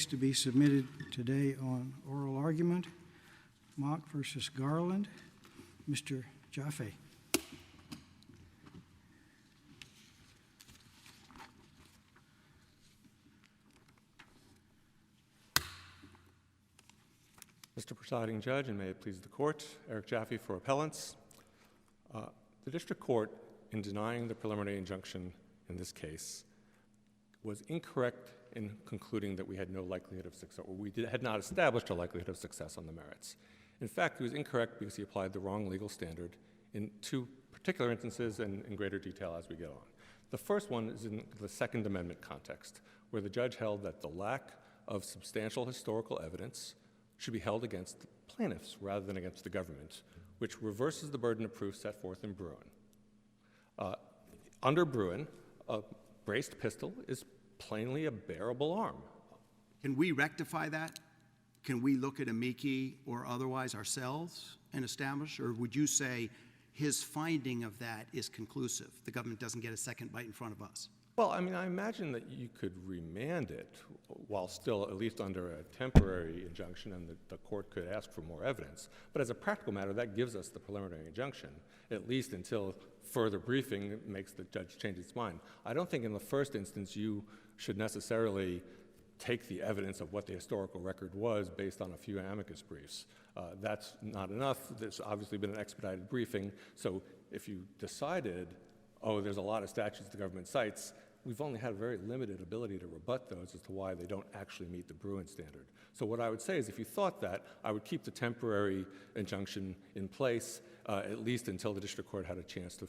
To be submitted today on oral argument, Mock versus Garland. Mr. Jaffe. Mr. Presiding Judge, and may it please the Court, Erik Jaffe for appellants. The District Court, in denying the preliminary injunction in this case, was incorrect in concluding that we had no likelihood of success, or had not established a likelihood of success on the merits. In fact, he was incorrect because he applied the wrong legal standard in two particular instances and in greater detail as we get on. The first one is in the Second Amendment context, where the judge held that the lack of substantial historical evidence should be held against the plaintiffs rather than against the government, which reverses the burden of proof set forth in Bruin. Under Bruin, a braced pistol is plainly a bearable arm. Can we rectify that? Can we look at amici or otherwise ourselves and establish, or would you say his finding of that is conclusive? The government doesn't get a second bite in front of us. Well, I mean, I imagine that you could remand it while still at least under a temporary injunction, and the court could ask for more evidence. But as a practical matter, that gives us the preliminary injunction, at least until further briefing makes the judge change its mind. I don't think in the first instance you should necessarily take the evidence of what the historical record was based on a few amicus briefs. That's not enough. There's obviously been an expedited briefing, so if you decided, oh, there's a lot of statutes the government cites, we've only had a very limited ability to rebut those as to why they don't actually meet the Bruin standard. So what I would say is if you thought that, I would keep the temporary injunction in place at least until the district court had a chance to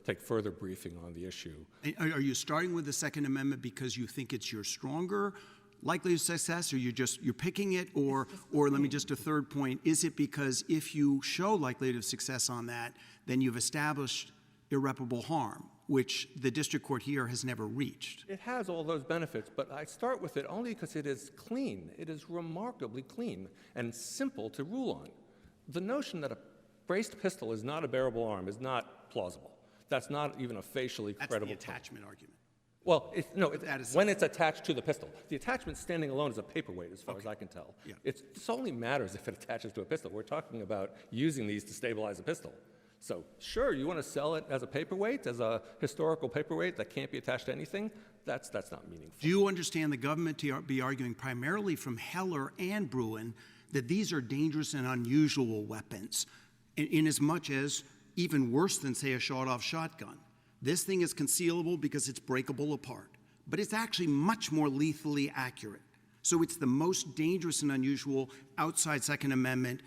take further briefing on the issue. Are you starting with the Second Amendment because you think it's your stronger likelihood of success, or you're picking it, or let me just a third point, is it because if you show likelihood of success on that, then you've established irreparable harm, which the district court here has never reached? It has all those benefits, but I start with it only because it is clean. It is remarkably clean and simple to rule on. The notion that a braced pistol is not a bearable arm is not plausible. That's not even a facially credible That's the attachment argument. Well, when it's attached to the pistol. The attachment standing alone is a paperweight, as far as I can tell. Yeah. It only matters if it attaches to a pistol. We're talking about using these to stabilize a pistol. So, sure, you want to sell it as a paperweight, as a historical paperweight that can't be attached to anything? That's not meaningful. Do you understand the government to be arguing primarily from Heller and Bruin that these are dangerous and unusual weapons, in as much as even worse than, say, a shot-off shotgun? This thing is concealable because it's breakable apart, but it's actually much more lethally accurate. So it's the most dangerous and unusual outside Second Amendment.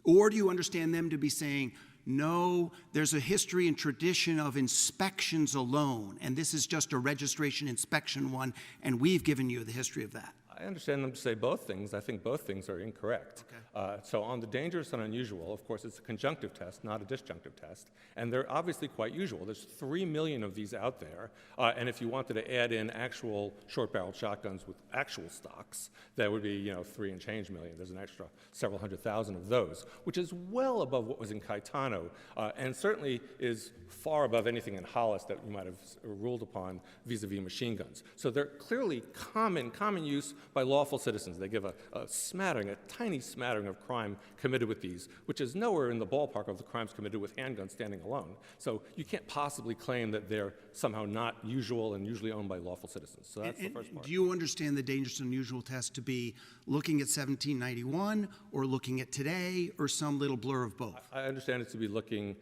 Or do you understand them to be saying, no, there's a history and tradition of inspections alone, and this is just a registration inspection one, and we've given you the history of that? I understand them to say both things. I think both things are incorrect. Okay. So on the dangerous and unusual, of course, it's a conjunctive test, not a disjunctive test, and they're obviously quite usual. There's 3 million of these out there, and if you wanted to add in actual short-barreled shotguns with actual stocks, that would be, 3 and change million. There's an extra several 100,000 of those, which is well above what was in Caetano, and certainly is far above anything in Hollis that you might have ruled upon vis-a-vis machine guns. So they're clearly common use by lawful citizens. They give a tiny smattering of crime committed with these, which is nowhere in the ballpark of the crimes committed with handguns standing alone. So you can't possibly claim that they're somehow not usual and usually owned by lawful citizens. So that's the first part. Do you understand the dangerous and unusual test to be looking at 1791 or looking at today or some little blur of both? I understand it to be looking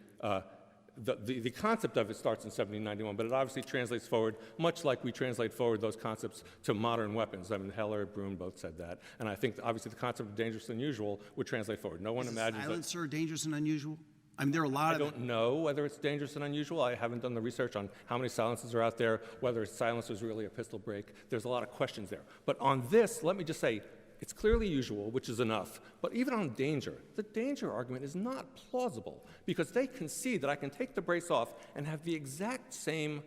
the concept of it starts in 1791, but it obviously translates forward, much like we translate forward those concepts to modern weapons. I mean, Heller and Bruin both said that. And I think, obviously, the concept of dangerous and unusual would translate forward. No one imagines that. Is silencer dangerous and unusual? I mean, there are a lot of... I don't know whether it's dangerous and unusual. I haven't done the research on how many silencers are out there, whether a silencer is really a pistol break. There's a lot of questions there. But on this, let me just say, it's clearly usual, which is enough. But even on danger, the danger argument is not plausible because they concede that I can take the brace off and have the exact same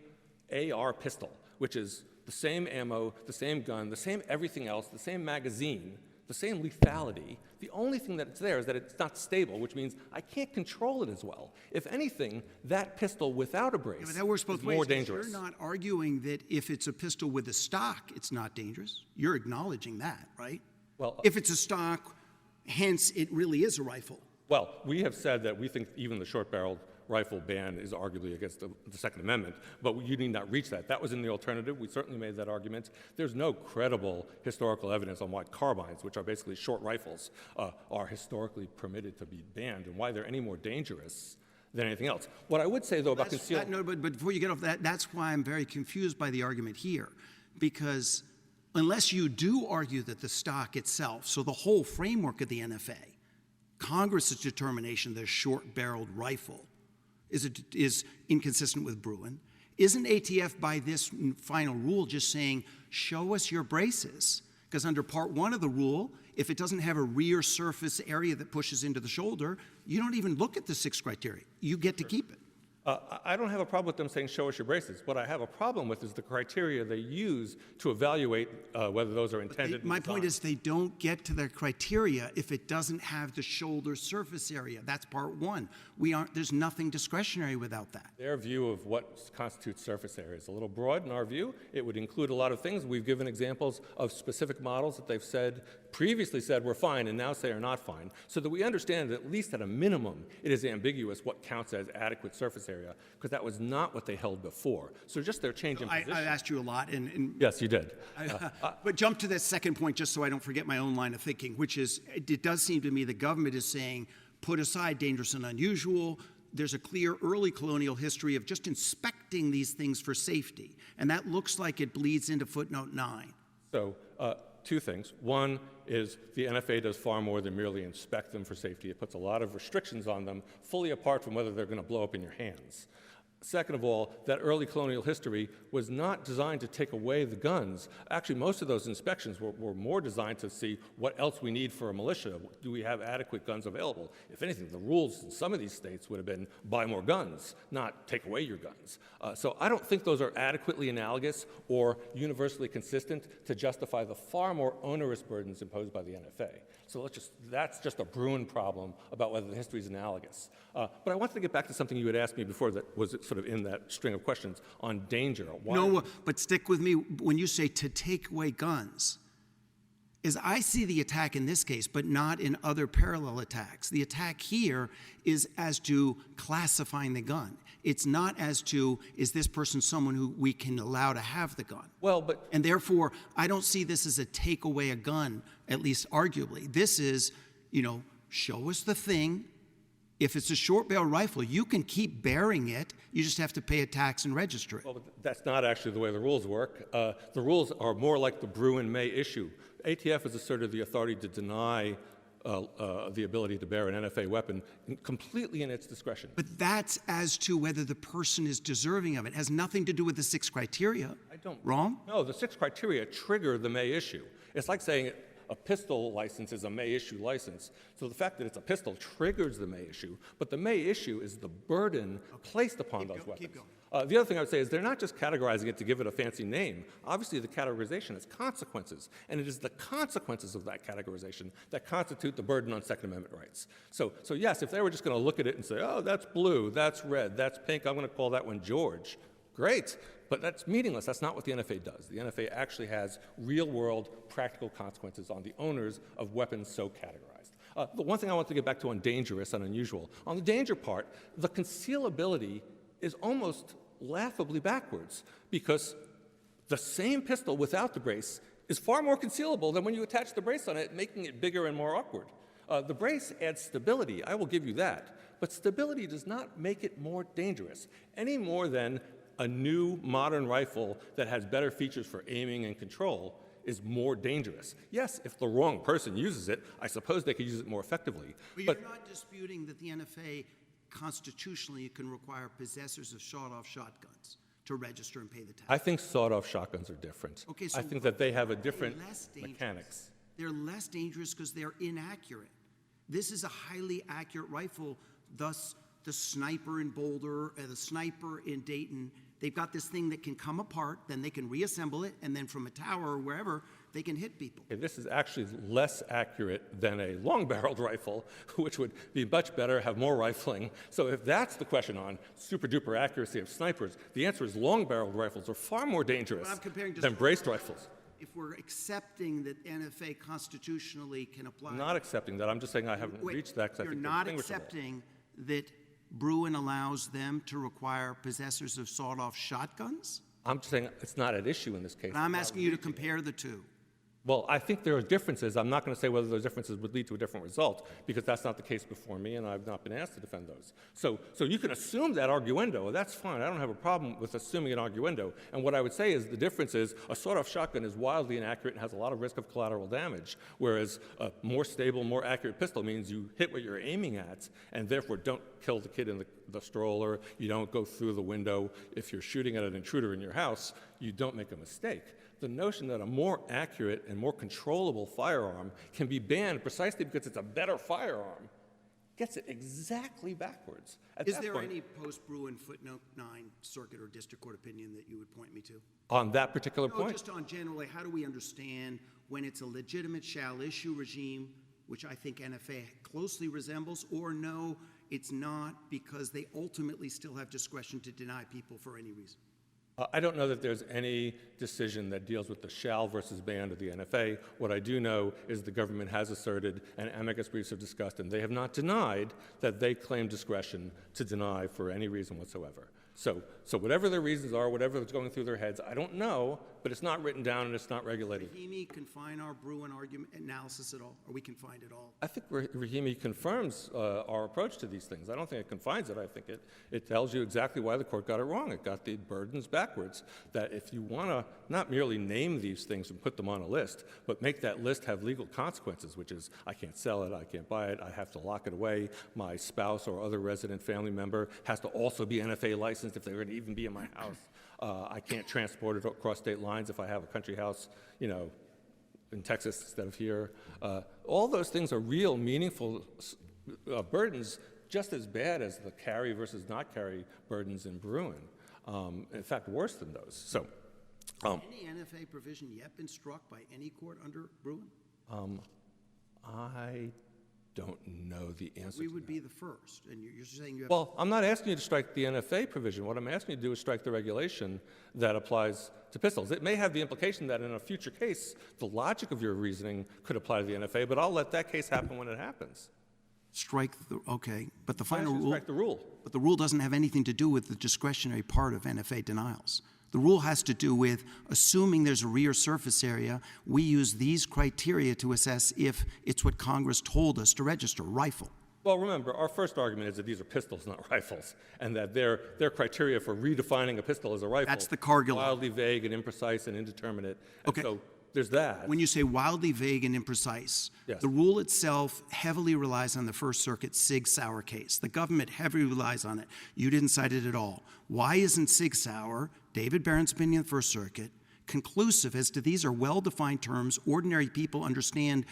AR pistol, which is the same ammo, the same gun, the same everything else, the same magazine the same lethality. The only thing that's there is that it's not stable, which means I can't control it as well. If anything, that pistol without a brace But that works both is ways. more 'Cause dangerous. You're not arguing that if it's a pistol with a stock, it's not dangerous. You're acknowledging that, right? Well, If it's a stock, hence it really is a rifle. Well, we have said that we think even the short-barreled rifle ban is arguably against the Second Amendment, but you need not reach that. That was in the alternative. We certainly made that argument. There's no credible historical evidence on why carbines, which are basically short rifles, are historically permitted to be banned and why they're any more dangerous than anything else. What I would say, though, about concealed... No, but before you get off that, that's why I'm very confused by the argument here, because unless you do argue that the stock itself, so the whole framework of the NFA, Congress's determination that a short-barreled rifle is inconsistent with Bruin, isn't ATF by this final rule just saying, show us your braces? Because under Part 1 of the rule, if it doesn't have a rear surface area that pushes into the shoulder, you don't even look at the 6 criteria. You get to keep it. I don't have a problem with them saying, show us your braces. What I have a problem with is the criteria they use to evaluate whether those are intended. My point is they don't get to their criteria if it doesn't have the shoulder surface area. That's Part 1. There's nothing discretionary without that. Their view of what constitutes surface area is a little broad in our view. It would include a lot of things. We've given examples of specific models that they've previously said were fine and now say are not fine, so that we understand that at least at a minimum it is ambiguous what counts as adequate surface area, because that was not what they held before. So just their change in position. I asked you a lot. And yes, you did. But jump to that second point just so I don't forget my own line of thinking, which is it does seem to me the government is saying put aside dangerous and unusual. There's a clear early colonial history of just inspecting these things for safety, and that looks like it bleeds into footnote 9. So two things. One is the NFA does far more than merely inspect them for safety. It puts a lot of restrictions on them, fully apart from whether they're going to blow up in your hands. Second of all, that early colonial history was not designed to take away the guns. Actually, most of those inspections were more designed to see what else we need for a militia. Do we have adequate guns available? If anything, the rules in some of these states would have been buy more guns, not take away your guns. So I don't think those are adequately analogous or universally consistent to justify the far more onerous burdens imposed by the NFA. So that's just a Bruin problem about whether the history is analogous. But I wanted to get back to something you had asked me before that was sort of in that string of questions on danger. Why? No, but stick with me when you say to take away guns. Is I see the attack in this case, but not in other parallel attacks. The attack here is as to classifying the gun. It's not as to, is this person someone who we can allow to have the gun? Well, but... And therefore, I don't see this as a take away a gun, at least arguably. This is, show us the thing. If it's a short barrel rifle, you can keep bearing it. You just have to pay a tax and register it. Well, but that's not actually the way the rules work. The rules are more like the Bruin-May issue. ATF has asserted the authority to deny the ability to bear an NFA weapon completely in its discretion. But that's as to whether the person is deserving of it. It has nothing to do with the 6 criteria. Wrong? No, the 6 criteria trigger the May issue. It's like saying a pistol license is a May issue license. So the fact that it's a pistol triggers the May issue, but the May issue is the burden placed upon those weapons. Keep going. The other thing I would say is they're not just categorizing it to give it a fancy name. Obviously, the categorization has consequences, and it is the consequences of that categorization that constitute the burden on Second Amendment rights. So yes, if they were just going to look at it and say, oh, that's blue, that's red, that's pink, I'm going to call that one George, great. But that's meaningless. That's not what the NFA does. The NFA actually has real-world practical consequences on the owners of weapons so categorized. The one thing I want to get back to on dangerous and unusual, on the danger part, the concealability is almost laughably backwards, because the same pistol without the brace is far more concealable than when you attach the brace on it, making it bigger and more awkward. The brace adds stability, I will give you that, but stability does not make it more dangerous, any more than a new modern rifle that has better features for aiming and control is more dangerous. Yes, if the wrong person uses it, I suppose they could use it more effectively. But you're not disputing that the NFA constitutionally can require possessors of shot-off shotguns to register and pay the tax. I think sawed-off shotguns are different. Okay, so I think that they have a different dangerous? mechanics. They're less dangerous because they're inaccurate. This is a highly accurate rifle, thus the sniper in Boulder, the sniper in Dayton, they've got this thing that can come apart, then they can reassemble it, and then from a tower or wherever, They can hit people. Okay, this is actually less accurate than a long-barreled rifle, which would be much better, have more rifling. So if that's the question on super-duper accuracy of snipers, the answer is long-barreled rifles are far more dangerous But I'm comparing just than braced rifles. If we're accepting that NFA constitutionally can apply. I'm not accepting that. I'm just saying I haven't reached that because I You're think they're not distinguishable. accepting that Bruin allows them to require possessors of sawed-off shotguns? I'm just saying it's not at issue in this case. And I'm asking you to compare the two. Well, I think there are differences. I'm not going to say whether those differences would lead to a different result, because that's not the case before me, and I've not been asked to defend those. So you can assume that arguendo. That's fine. I don't have a problem with assuming an arguendo. And what I would say is the difference is a sawed-off shotgun is wildly inaccurate and has a lot of risk of collateral damage, whereas a more stable, more accurate pistol means you hit what you're aiming at, and therefore don't kill the kid in the stroller. You don't go through the window. If you're shooting at an intruder in your house, you don't make a mistake. The notion that a more accurate and more controllable firearm can be banned precisely because it's a better firearm gets it exactly backwards. Is there any post-Bruin footnote 9 circuit or district court opinion that you would point me to? On that particular No, point? just on generally, how do we understand when it's a legitimate shall-issue regime, which I think NFA closely resembles, or no, it's not because they ultimately still have discretion to deny people for any reason? I don't know that there's any decision that deals with the shall versus ban of the NFA. What I do know is the government has asserted, and amicus briefs have discussed, and they have not denied, that they claim discretion to deny for any reason whatsoever. So whatever their reasons are, whatever is going through their heads, I don't know, but it's not written down and it's not regulated. Rahimi confine our Bruin argument analysis at all? Or we confined at all? I think Rahimi confirms our approach to these things. I don't think it confines it. I think it tells you exactly why the court got it wrong. It got the burdens backwards, that if you want to not merely name these things and put them on a list, but make that list have legal consequences, which is I can't sell it, I can't buy it, I have to lock it away, my spouse or other resident family member has to also be NFA licensed if they're going to even be in my house. I can't transport it across state lines if I have a country house, in Texas instead of here. All those things are real, meaningful burdens, just as bad as the carry versus not carry burdens in Bruin. In fact, worse than those. So, Any NFA provision yet been struck by any court under Bruin? I don't know the answer We to would that. be the first, and you're saying you have. Well, I'm not asking you to strike the NFA provision. What I'm asking you to do is strike the regulation that applies to pistols. It may have the implication that in a future case, the logic of your reasoning could apply to the NFA, but I'll let that case happen when it happens. Strike the, okay, but the Why don't final you rule. strike the rule? But the rule doesn't have anything to do with the discretionary part of NFA denials. The rule has to do with assuming there's a rear surface area, we use these criteria to assess if it's what Congress told us to register, rifle. Well, remember, our first argument is that these are pistols, not rifles, and that their criteria for redefining a pistol as a rifle That's the Cargill. wildly vague and imprecise and indeterminate. And Okay. so there's that. When you say wildly vague and imprecise, Yes. the rule itself heavily relies on the First Circuit Sig Sauer case. The government heavily relies on it. You didn't cite it at all. Why isn't Sig Sauer, David Barron's opinion of the First Circuit, conclusive as to these are well-defined terms, ordinary people understand,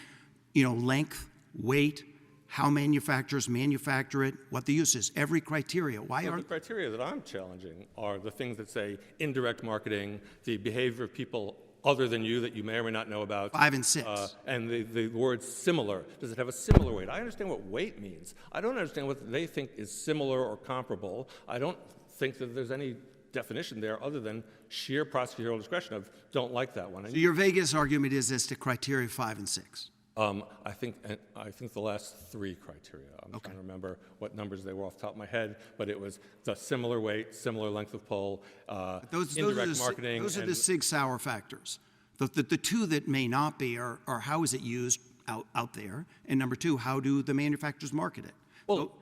length, weight, how manufacturers manufacture it, what the use is, every criteria. Why So the aren't criteria that I'm challenging are the things that say indirect marketing, the behavior of people other than you that you may or may not know about. 5 and 6? And the word similar. Does it have a similar weight? I understand what weight means. I don't understand what they think is similar or comparable. I don't think that there's any definition there other than sheer prosecutorial discretion of don't like that one. So your vaguest argument is as to criteria 5 and 6. I think the last 3 criteria. I'm trying to remember what numbers they were off the top of my head, but it was the similar weight, similar length of pole, indirect marketing. Those are and the Sig Sauer factors. The two that may not be are how is it used out there, and number 2, how do the manufacturers market it? Well,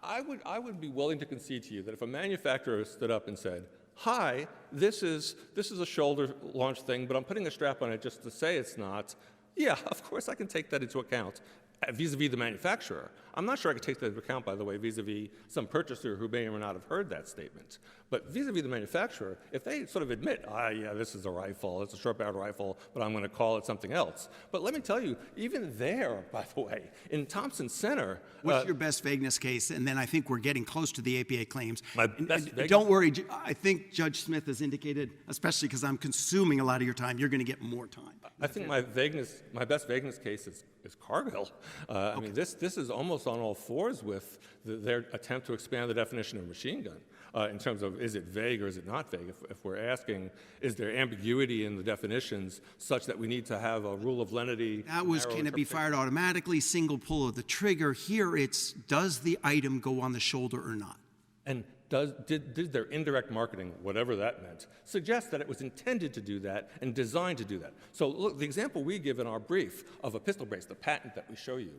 I would be willing to concede to you that if a manufacturer stood up and said, "Hi, this is a shoulder launch thing, but I'm putting a strap on it just to say it's not." Yeah, of course I can take that into account. vis-a-vis the manufacturer. I'm not sure I could take that into account, by the way, vis-a-vis some purchaser who may or may not have heard that statement. But vis-a-vis the manufacturer, if they sort of admit, yeah, this is a rifle, it's a short-barreled rifle, but I'm going to call it something else. But let me tell you, even there, by the way, in Thompson Center— What's your best vagueness case? And then I think we're getting close to the APA claims. My best vagueness— Don't worry, I think Judge Smith has indicated, especially because I'm consuming a lot of your time, you're going to get more time. I think my best vagueness case is Cargill. I mean, this is almost on all fours with their attempt to expand the definition of machine gun in terms of, is it vague or is it not vague? If we're asking, is there ambiguity in the definitions such that we need to have a rule of lenity? That was, can it be fired automatically, single pull of the trigger? Here it's, does the item go on the shoulder or not? And did their indirect marketing, whatever that meant, suggest that it was intended to do that and designed to do that? So look, the example we give in our brief of a pistol brace, the patent that we show you,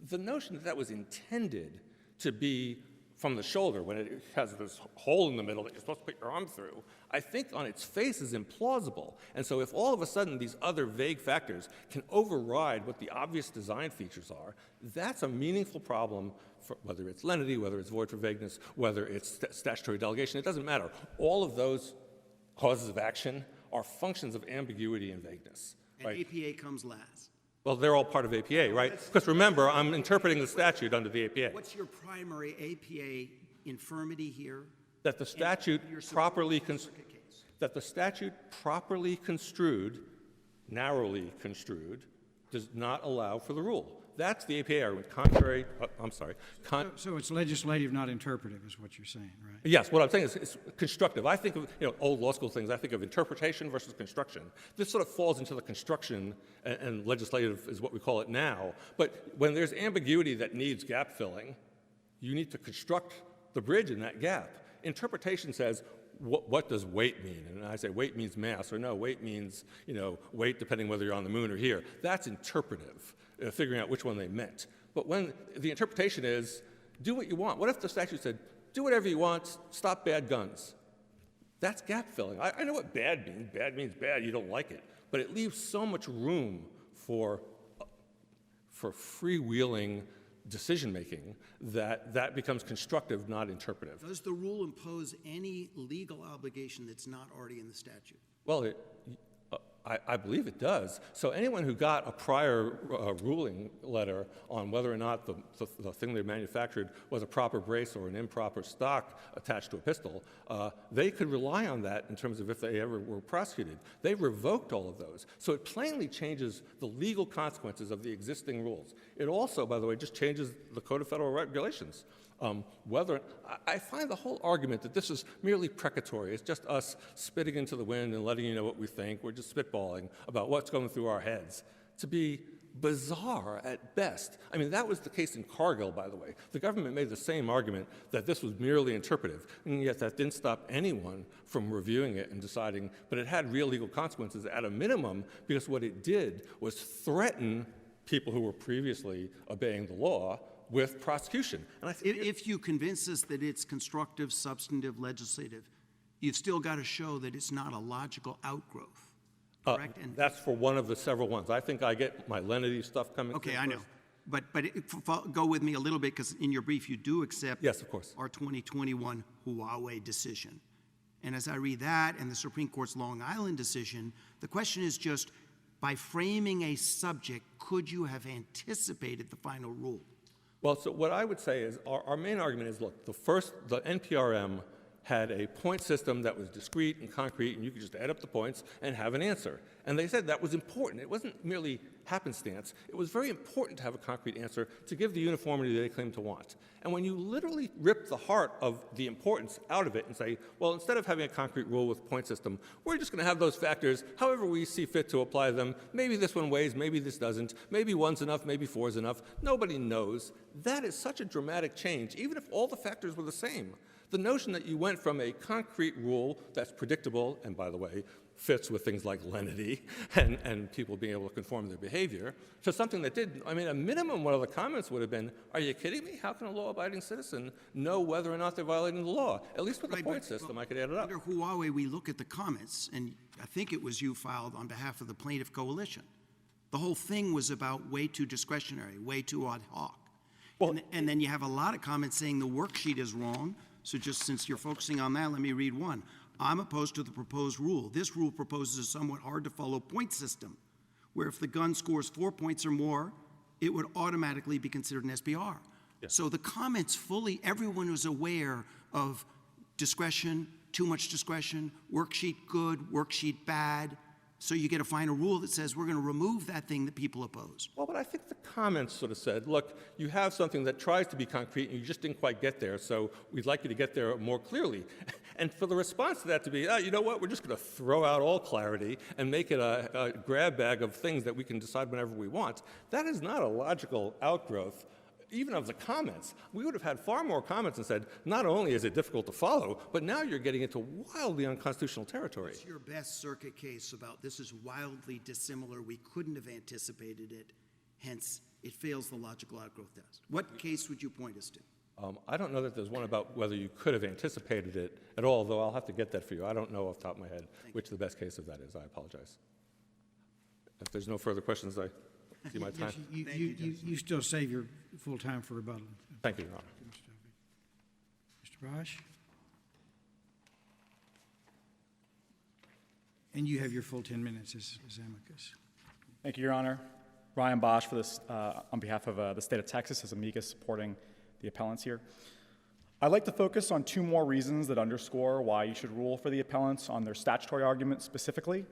the notion that that was intended to be from the shoulder when it has this hole in the middle that you're supposed to put your arm through, I think on its face is implausible. And so if all of a sudden these other vague factors can override what the obvious design features are, that's a meaningful problem for whether it's lenity, whether it's void for vagueness, whether it's statutory delegation. It doesn't matter. All of those causes of action are functions of ambiguity and vagueness. And right? APA comes last. Well, they're all part of APA, right? Because remember, I'm interpreting the statute under the APA. What's your primary APA infirmity here? That the statute properly construed, narrowly construed, does not allow for the rule. That's the APA argument. Contrary, So it's legislative, not interpretive, is what you're saying, right? Yes, what I'm saying is it's constructive. I think of old law school things. I think of interpretation versus construction. This sort of falls into the construction, and legislative is what we call it now. But when there's ambiguity that needs gap filling, you need to construct the bridge in that gap. Interpretation says, what does weight mean? And I say weight means mass, or no, weight means weight depending whether you're on the moon or here. That's interpretive, figuring out which one they meant. But when the interpretation is, do what you want. What if the statute said, do whatever you want, stop bad guns? That's gap filling. I know what bad means. Bad means bad, you don't like it. But it leaves so much room for freewheeling decision-making that becomes constructive, not interpretive. Does the rule impose any legal obligation that's not already in the statute? Well, I believe it does. So anyone who got a prior ruling letter on whether or not the thing they manufactured was a proper brace or an improper stock attached to a pistol, they could rely on that in terms of if they ever were prosecuted. They revoked all of those. So it plainly changes the legal consequences of the existing rules. It also, by the way, just changes the Code of Federal Regulations. I find the whole argument that this is merely precatory, it's just us spitting into the wind and letting you know what we think, we're just spitballing about what's going through our heads, to be bizarre at best. I mean, that was the case in Cargill, by the way. The government made the same argument that this was merely interpretive, and yet that didn't stop anyone from reviewing it and deciding, but it had real legal consequences at a minimum, because what it did was threaten people who were previously obeying the law with prosecution. And if you convince us that it's constructive, substantive, legislative, you've still got to show that it's not a logical outgrowth, correct? That's for one of the several ones. I think I get my lenity stuff coming Okay, through I know. But go with me a little bit, because in your brief you do accept Yes, of course. our 2021 Huawei decision. And as I read that and the Supreme Court's Long Island decision, the question is just, by framing a subject, could you have anticipated the final rule? Well, so what I would say is our main argument is, look, the NPRM had a point system that was discrete and concrete, and you could just add up the points and have an answer. And they said that was important. It wasn't merely happenstance. It was very important to have a concrete answer to give the uniformity they claimed to want. And when you literally rip the heart of the importance out of it and say, well, instead of having a concrete rule with a point system, we're just going to have those factors however we see fit to apply them. Maybe this one weighs, maybe this doesn't. Maybe one's enough, maybe four's enough. Nobody knows. That is such a dramatic change, even if all the factors were the same. The notion that you went from a concrete rule that's predictable, and by the way, fits with things like lenity and people being able to conform their behavior, to something that did, I mean, a minimum one of the comments would have been, are you kidding me? How can a law-abiding citizen know whether or not they're violating the law? At least with the point system, I could add it up. Under Huawei, we look at the comments, and I think it was you filed on behalf of the plaintiff coalition. The whole thing was about way too discretionary, way too ad hoc. Well- And then you have a lot of comments saying the worksheet is wrong. So just since you're focusing on that, let me read one. I'm opposed to the proposed rule. This rule proposes a somewhat hard-to-follow point system, where if the gun scores 4 points or more, it would automatically be considered an SBR. Yes. So the comments everyone was aware of discretion, too much discretion, worksheet good, worksheet bad. So you get a final rule that says we're going to remove that thing that people oppose. Well, but I think the comments sort of said, look, you have something that tries to be concrete and you just didn't quite get there, so we'd like you to get there more clearly. And for the response to that to be, you know what, we're just going to throw out all clarity and make it a grab bag of things that we can decide whenever we want, that is not a logical outgrowth even of the comments. We would have had far more comments and said, not only is it difficult to follow, but now you're getting into wildly unconstitutional territory. What's your best circuit case about this is wildly dissimilar, we couldn't have anticipated it, hence it fails the logical outgrowth test? What case would you point us to? I don't know that there's one about whether you could have anticipated it at all, though I'll have to get that for you. I don't know off the top of my head which the best case of that is. I apologize. If there's no further questions, I see my time. Yes, you still save your full time for rebuttal. Thank you, Your Honor. Mr. Baasch? And you have your full 10 minutes as amicus. Thank you, Your Honor. Ryan Baasch for this, on behalf of the state of Texas as amicus supporting the appellants here. I'd like to focus on two more reasons that underscore why you should rule for the appellants on their statutory argument specifically.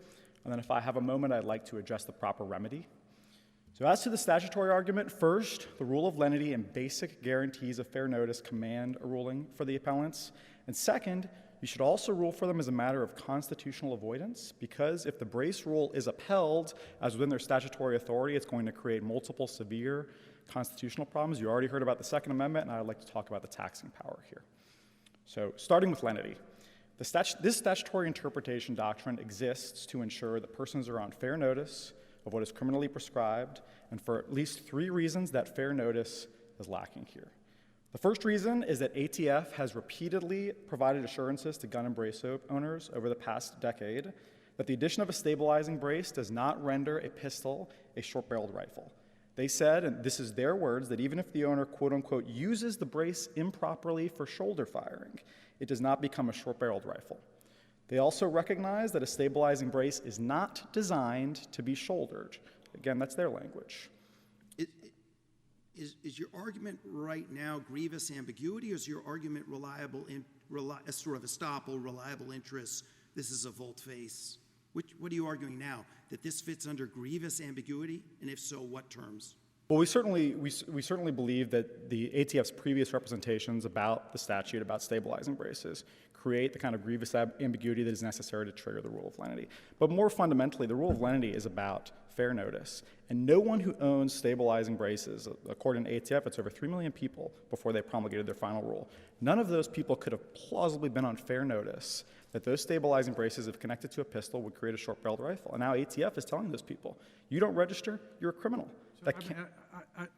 And then if I have a moment, I'd like to address the proper remedy. So as to the statutory argument, first, the rule of lenity and basic guarantees of fair notice command a ruling for the appellants. And second, you should also rule for them as a matter of constitutional avoidance, because if the Brace rule is upheld as within their statutory authority, it's going to create multiple severe constitutional problems. You already heard about the Second Amendment, and I'd like to talk about the taxing power here. So starting with lenity. This statutory interpretation doctrine exists to ensure that persons are on fair notice of what is criminally prescribed, and for at least three reasons that fair notice is lacking here. The first reason is that ATF has repeatedly provided assurances to gun and brace owners over the past decade that the addition of a stabilizing brace does not render a pistol a short-barreled rifle. They said, and this is their words, that even if the owner, quote-unquote, uses the brace improperly for shoulder firing, it does not become a short-barreled rifle. They also recognize that a stabilizing brace is not designed to be shouldered. Again, that's their language. Is your argument right now grievous ambiguity, or is your argument sort of estoppel, reliable interest, this is a volte-face? What are you arguing now? That this fits under grievous ambiguity? And if so, what terms? Well, we certainly believe that the ATF's previous representations about the statute, about stabilizing braces, create the kind of grievous ambiguity that is necessary to trigger the rule of lenity. But more fundamentally, the rule of lenity is about fair notice. And no one who owns stabilizing braces, according to ATF, it's over 3 million people before they promulgated their final rule. None of those people could have plausibly been on fair notice that those stabilizing braces, if connected to a pistol, would create a short-barreled rifle. And now ATF is telling those people, you don't register, you're a criminal. So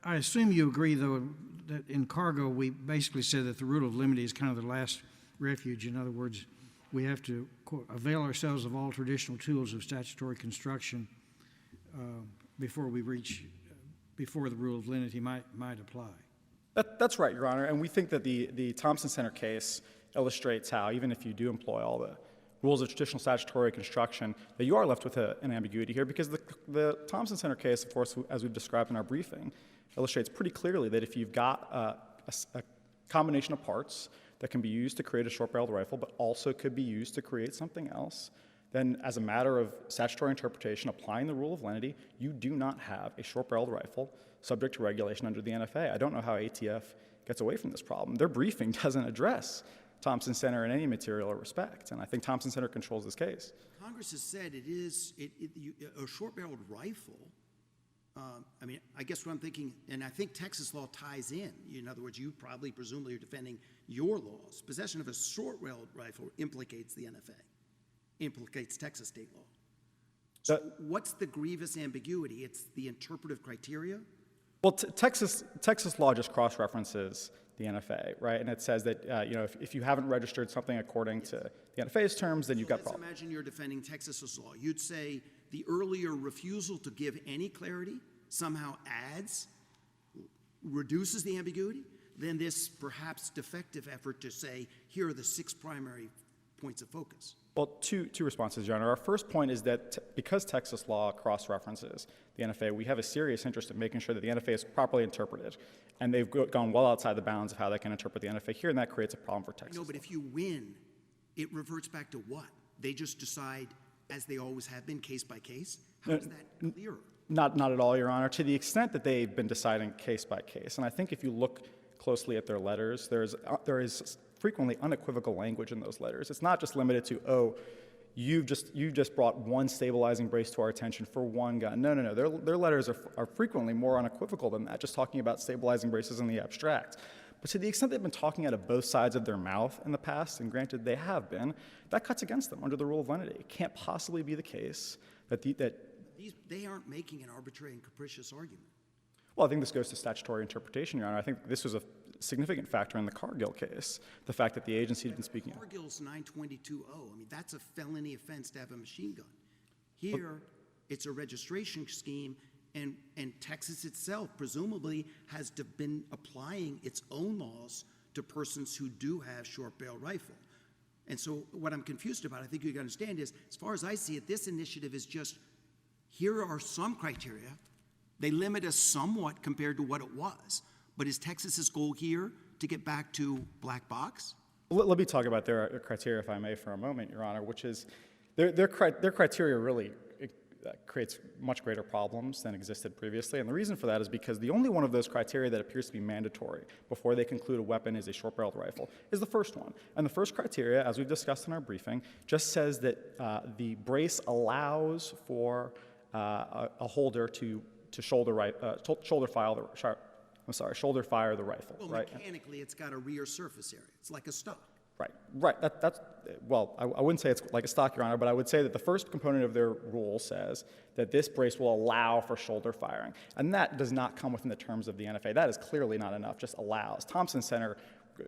I assume you agree, though, that in cargo we basically said that the rule of lenity is kind of the last refuge. In other words, we have to, quote, avail ourselves of all traditional tools of statutory construction before we reach, before the rule of lenity might apply. That's right, Your Honor. And we think that the Thompson Center case illustrates how, even if you do employ all the rules of traditional statutory construction, that you are left with an ambiguity here, because the Thompson Center case, of course, as we've described in our briefing, illustrates pretty clearly that if you've got a combination of parts that can be used to create a short-barreled rifle, but also could be used to create something else, then as a matter of statutory interpretation, applying the rule of lenity, you do not have a short-barreled rifle subject to regulation under the NFA. I don't know how ATF gets away from this problem. Their briefing doesn't address Thompson Center in any material respect, and I think Thompson Center controls this case. Congress has said a short-barreled rifle. I mean, I guess what I'm thinking, and I think Texas law ties in. In other words, you presumably are defending your laws. Possession of a short-barreled rifle implicates the NFA, implicates Texas state law. So what's the grievous ambiguity? It's the interpretive criteria? Well, Texas law just cross-references the NFA, right? And it says that if you haven't registered something according to the NFA's terms, then you've got problems. Let's imagine you're defending Texas's law. You'd say the earlier refusal to give any clarity somehow reduces the ambiguity than this perhaps defective effort to say, here are the 6 primary points of focus. Well, two responses, Your Honor. Our first point is that because Texas law cross-references the NFA, we have a serious interest in making sure that the NFA is properly interpreted, and they've gone well outside the bounds of how they can interpret the NFA here, and that creates a problem for Texas. No, but if you win, it reverts back to what? They just decide, as they always have been, case by case? How is that clearer? Not at all, Your Honor. To the extent that they've been deciding case by case, and I think if you look closely at their letters, there is frequently unequivocal language in those letters. It's not just limited to, oh, you've just brought one stabilizing brace to our attention for one gun. No. Their letters are frequently more unequivocal than that, just talking about stabilizing braces in the abstract. But to the extent they've been talking out of both sides of their mouth in the past, and granted they have been, that cuts against them under the rule of lenity. It can't possibly be the case that they aren't making an arbitrary and capricious argument. Well, I think this goes to statutory interpretation, Your Honor. I think this was a significant factor in the Cargill case, the fact that the agency didn't speak. Cargill's 922-0. I mean, that's a felony offense to have a machine gun. Here, it's a registration scheme, and Texas itself presumably has been applying its own laws to persons who do have short-barreled rifle. And so what I'm confused about, I think you can understand, is as far as I see it, this initiative is just, here are some criteria. They limit us somewhat compared to what it was. But is Texas's goal here to get back to black box? Let me talk about their criteria, if I may, for a moment, Your Honor, which is their criteria really creates much greater problems than existed previously. And the reason for that is because the only one of those criteria that appears to be mandatory before they conclude a weapon is a short-barreled rifle is the first one. And the first criteria, as we've discussed in our briefing, just says that the brace allows for a holder to shoulder fire the rifle. Well, right? Mechanically, it's got a rear surface area. It's like a stock. Right. Well, I wouldn't say it's like a stock, Your Honor, but I would say that the first component of their rule says that this brace will allow for shoulder firing. And that does not come within the terms of the NFA. That is clearly not enough, just allows. Thompson Center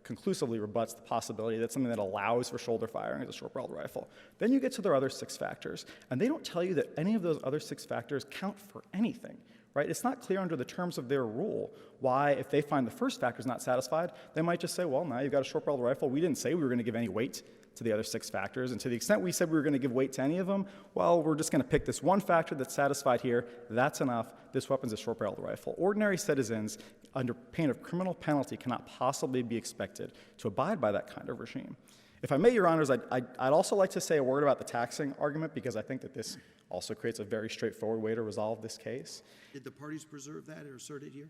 conclusively rebuts the possibility that something that allows for shoulder firing is a short-barreled rifle. Then you get to their other 6 factors, and they don't tell you that any of those other 6 factors count for anything. Right? It's not clear under the terms of their rule why, if they find the first factor is not satisfied, they might just say, well, now you've got a short-barreled rifle. We didn't say we were going to give any weight to the other 6 factors, and to the extent we said we were going to give weight to any of them, well, we're just going to pick this one factor that's satisfied here. That's enough. This weapon's a short-barreled rifle. Ordinary citizens, under pain of criminal penalty, cannot possibly be expected to abide by that kind of regime. If I may, Your Honors, I'd also like to say a word about the taxing argument, because I think that this also creates a very straightforward way to resolve this case. Did the parties preserve that or assert it here?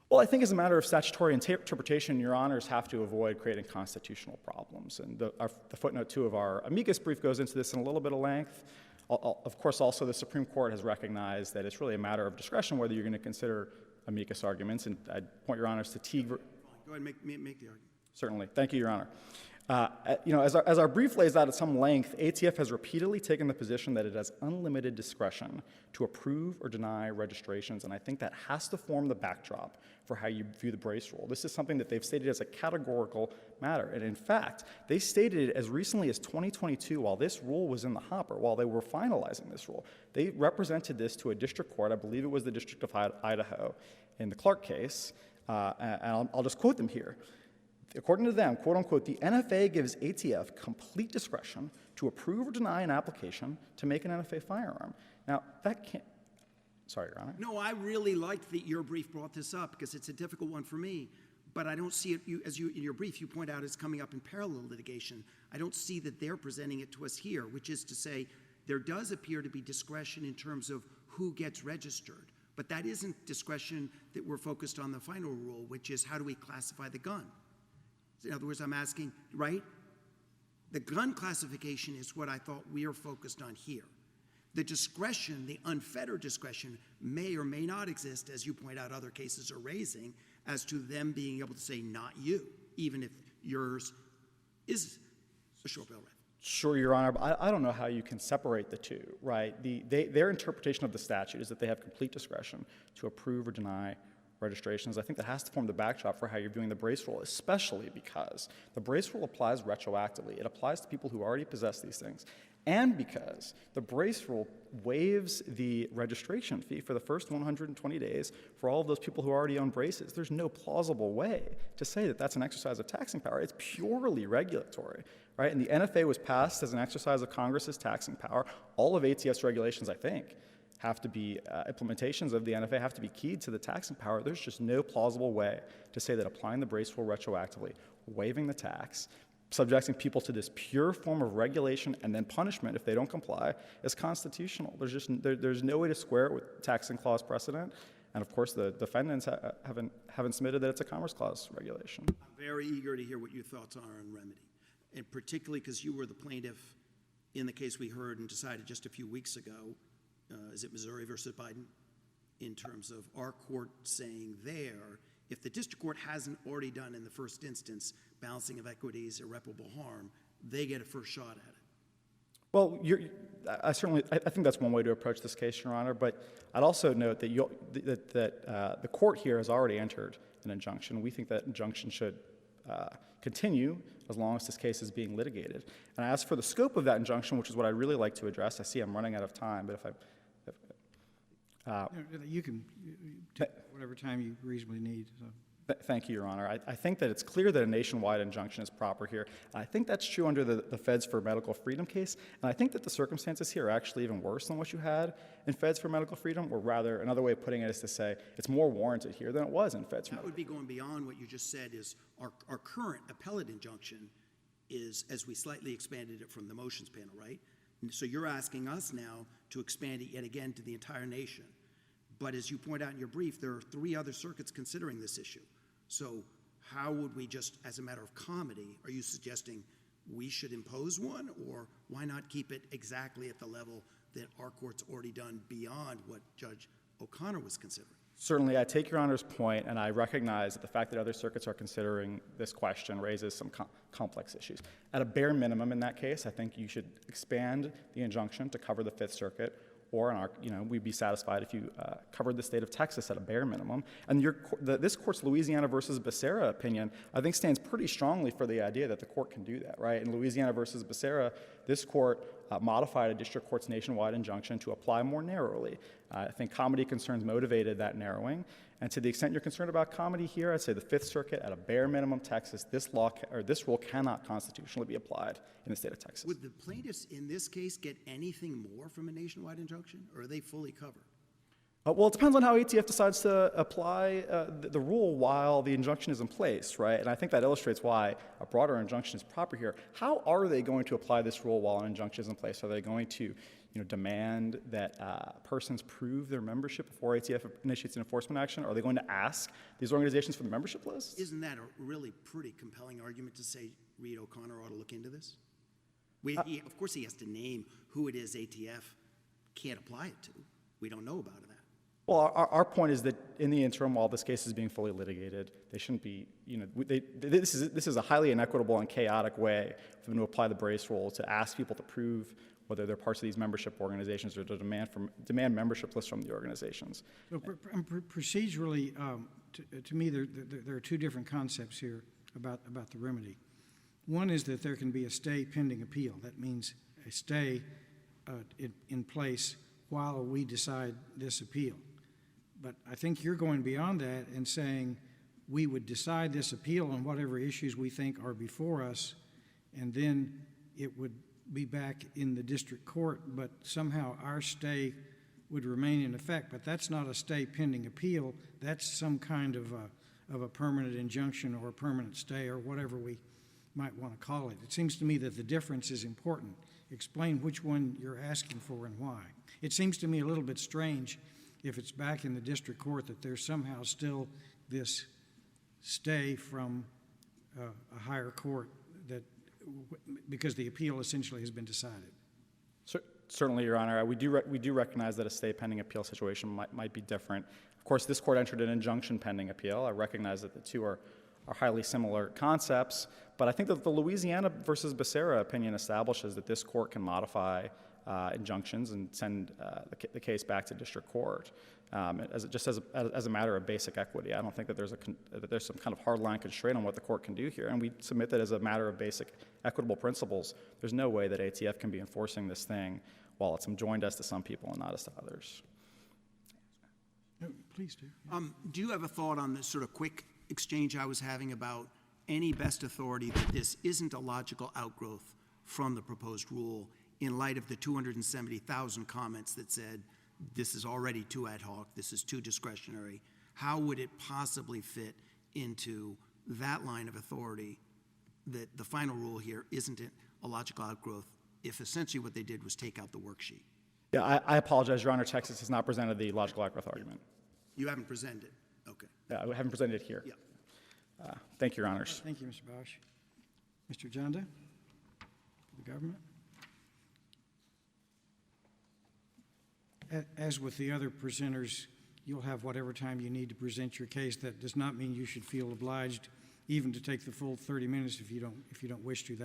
Well, I think as a matter of statutory interpretation, Your Honors have to avoid creating constitutional problems. And the footnote 2 of our amicus brief goes into this in a little bit of length. Of course, also the Supreme Court has recognized that it's really a matter of discretion whether you're going to consider amicus arguments. And I'd point Your Honors to Teague. Go ahead and make the argument. Certainly. Thank you, Your Honor. As our brief lays out at some length, ATF has repeatedly taken the position that it has unlimited discretion to approve or deny registrations, and I think that has to form the backdrop for how you view the brace rule. This is something that they've stated as a categorical matter, and in fact, they stated it as recently as 2022, while this rule was in the hopper, while they were finalizing this rule. They represented this to a district court, I believe it was the District of Idaho, in the Clark case, and I'll just quote them here. According to them, quote unquote, the NFA gives ATF complete discretion to approve or deny an application to make an NFA firearm. Now, that can't, sorry, Your Honor. No, I really liked that your brief brought this up because it's a difficult one for me, but I don't see it, in your brief, you point out it's coming up in parallel litigation. I don't see that they're presenting it to us here, which is to say there does appear to be discretion in terms of who gets registered, but that isn't discretion that we're focused on the final rule, which is how do we classify the gun? In other words, I'm asking, right? The gun classification is what I thought we are focused on here. The discretion, the unfettered discretion, may or may not exist, as you point out other cases are raising, as to them being able to say, not you, even if yours is a short-barrel rifle. Sure, Your Honor, but I don't know how you can separate the two, right? Their interpretation of the statute is that they have complete discretion to approve or deny registrations. I think that has to form the backdrop for how you're viewing the brace rule, especially because the brace rule applies retroactively. It applies to people who already possess these things. and because the brace rule waives the registration fee for the first 120 days for all of those people who already own braces. There's no plausible way to say that that's an exercise of taxing power. It's purely regulatory, right? And the NFA was passed as an exercise of Congress's taxing power. All of ATF's regulations, I think, have to be, implementations of the NFA have to be keyed to the taxing power. There's just no plausible way to say that applying the brace rule retroactively, waiving the tax, subjecting people to this pure form of regulation and then punishment if they don't comply is constitutional. There's no way to square it with taxing clause precedent. And of course, the defendants haven't submitted that it's a Commerce Clause regulation. I'm very eager to hear what your thoughts are on remedy, and particularly because you were the plaintiff in the case we heard and decided just a few weeks ago. Is it Missouri versus Biden? In terms of our court saying there, if the district court hasn't already done in the first instance balancing of equities, irreparable harm, they get a first shot at it. Well, I think that's one way to approach this case, Your Honor. But I'd also note that the court here has already entered an injunction. We think that injunction should continue as long as this case is being litigated. And as for the scope of that injunction, which is what I'd really like to address, I see I'm running out of time, but You can take whatever time you reasonably need. So. Thank you, Your Honor. I think that it's clear that a nationwide injunction is proper here. I think that's true under the Feds for Medical Freedom case, and I think that the circumstances here are actually even worse than what you had in Feds for Medical Freedom, or rather, another way of putting it is to say it's more warranted here than it was in Feds for That would be going beyond what you just said. Is our current appellate injunction is, as we slightly expanded it from the motions panel, right? And so you're asking us now to expand it yet again to the entire nation. But as you point out in your brief, there are 3 other circuits considering this issue. So how would we just, as a matter of comedy, are you suggesting we should impose one, or why not keep it exactly at the level that our court's already done beyond what Judge O'Connor was considering? Certainly, I take Your Honor's point, and I recognize that the fact that other circuits are considering this question raises some complex issues. At a bare minimum in that case, I think you should expand the injunction to cover the Fifth Circuit, or we'd be satisfied if you covered the state of Texas at a bare minimum. And this court's Louisiana versus Becerra opinion, I think, stands pretty strongly for the idea that the court can do that, right? In Louisiana versus Becerra, this court modified a district court's nationwide injunction to apply more narrowly. I think comedy concerns motivated that narrowing. And to the extent you're concerned about comedy here, I'd say the Fifth Circuit, at a bare minimum, Texas, this rule cannot constitutionally be applied in the state of Texas. Would the plaintiffs in this case get anything more from a nationwide injunction, or are they fully covered? Well, it depends on how ATF decides to apply the rule while the injunction is in place, right? And I think that illustrates why a broader injunction is proper here. How are they going to apply this rule while an injunction is in place? Are they going to demand that persons prove their membership before ATF initiates an enforcement action? Are they going to ask these organizations for the membership list? Isn't that a really pretty compelling argument to say Reed O'Connor ought to look into this? Of course he has to name who it is ATF can't apply it to. We don't know about that. Well, our point is that in the interim, while this case is being fully litigated, they shouldn't be, this is a highly inequitable and chaotic way for them to apply the brace rule, to ask people to prove whether they're parts of these membership organizations or to demand membership lists from the organizations. So procedurally, to me, there are 2 different concepts here about the remedy. One is that there can be a stay pending appeal. That means a stay in place while we decide this appeal. But I think you're going beyond that and saying we would decide this appeal on whatever issues we think are before us, and then it would be back in the district court, but somehow our stay would remain in effect. But that's not a stay pending appeal. That's some kind of a permanent injunction or a permanent stay or whatever we might want to call it. It seems to me that the difference is important. Explain which one you're asking for and why. It seems to me a little bit strange if it's back in the district court that there's somehow still this stay from a higher court because the appeal essentially has been decided. Certainly, Your Honor. We do recognize that a stay pending appeal situation might be different. Of course, this court entered an injunction pending appeal. I recognize that the 2 are highly similar concepts, but I think that the Louisiana versus Becerra opinion establishes that this court can modify injunctions and send the case back to district court. just as a matter of basic equity. I don't think that there's some kind of hardline constraint on what the court can do here, and we submit that as a matter of basic equitable principles. There's no way that ATF can be enforcing this thing while it's enjoined as to some people and not as to others. No, please do. Do you have a thought on this sort of quick exchange I was having about any best authority that this isn't a logical outgrowth from the proposed rule in light of the 270,000 comments that said this is already too ad hoc, this is too discretionary? How would it possibly fit into that line of authority that the final rule here isn't a logical outgrowth if essentially what they did was take out the worksheet? Yeah, I apologize, Your Honor. Texas has not presented the logical outgrowth argument. You haven't presented it? Okay. Yeah, I haven't presented it here. Yeah. Thank you, Your Honors. Thank you, Mr. Baasch. Mr. Janda, for the government. As with the other presenters, you'll have whatever time you need to present your case. That does not mean you should feel obliged even to take the full 30 minutes if you don't wish to.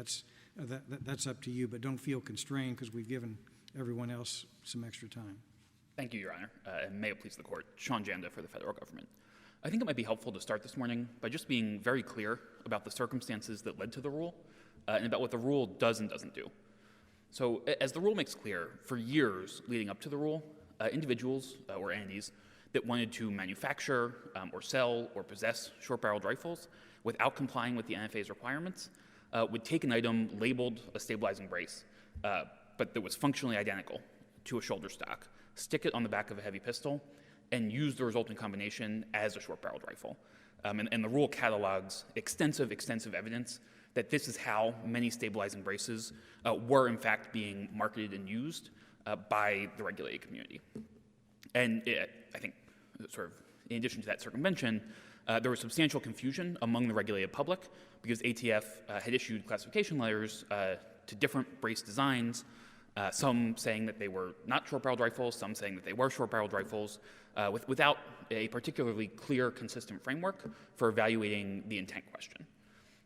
That's up to you, but don't feel constrained because we've given everyone else some extra time. Thank you, Your Honor, and may it please the Court. Sean Janda for the federal government. I think it might be helpful to start this morning by just being very clear about the circumstances that led to the rule and about what the rule does and doesn't do. So as the rule makes clear, for years leading up to the rule, individuals or entities that wanted to manufacture or sell or possess short-barreled rifles without complying with the NFA's requirements would take an item labeled a stabilizing brace, but that was functionally identical to a shoulder stock, stick it on the back of a heavy pistol, and use the resulting combination as a short-barreled rifle. And the rule catalogs extensive evidence that this is how many stabilizing braces were in fact being marketed and used by the regulated community. And I think, sort of in addition to that circumvention, there was substantial confusion among the regulated public because ATF had issued classification letters to different brace designs, some saying that they were not short-barreled rifles, some saying that they were short-barreled rifles, without a particularly clear, consistent framework for evaluating the intent question.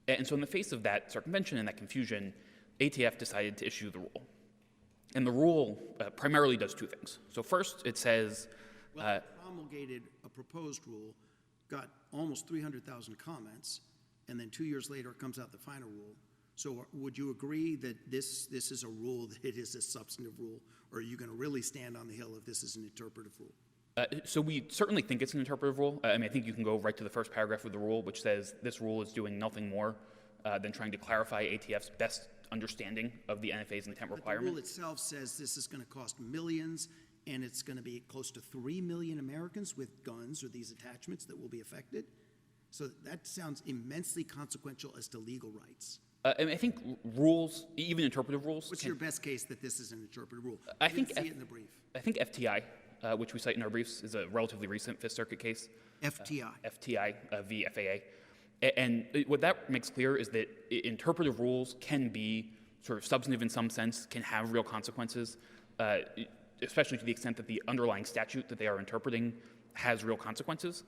And so in the face of that circumvention and that confusion, ATF decided to issue the rule. And the rule primarily does two things. So first, it says... Well, it promulgated a proposed rule, got almost 300,000 comments, and then 2 years later it comes out the final rule. So would you agree that this is a rule, that it is a substantive rule, or are you going to really stand on the hill if this is an interpretive rule? So we certainly think it's an interpretive rule. I think you can go right to the first paragraph of the rule, which says this rule is doing nothing more than trying to clarify ATF's best understanding of the NFA's intent requirement. The rule itself says this is going to cost millions, and it's going to be close to 3 million Americans with guns or these attachments that will be affected. So that sounds immensely consequential as to legal rights. I think rules, even interpretive rules... What's your best case that this is an interpretive rule? I think see it in the brief. I think FTI, which we cite in our briefs, is a relatively recent Fifth Circuit case. FTI. FTI v. FAA. And what that makes clear is that interpretive rules can be sort of substantive in some sense, can have real consequences, especially to the extent that the underlying statute that they are interpreting has real consequences.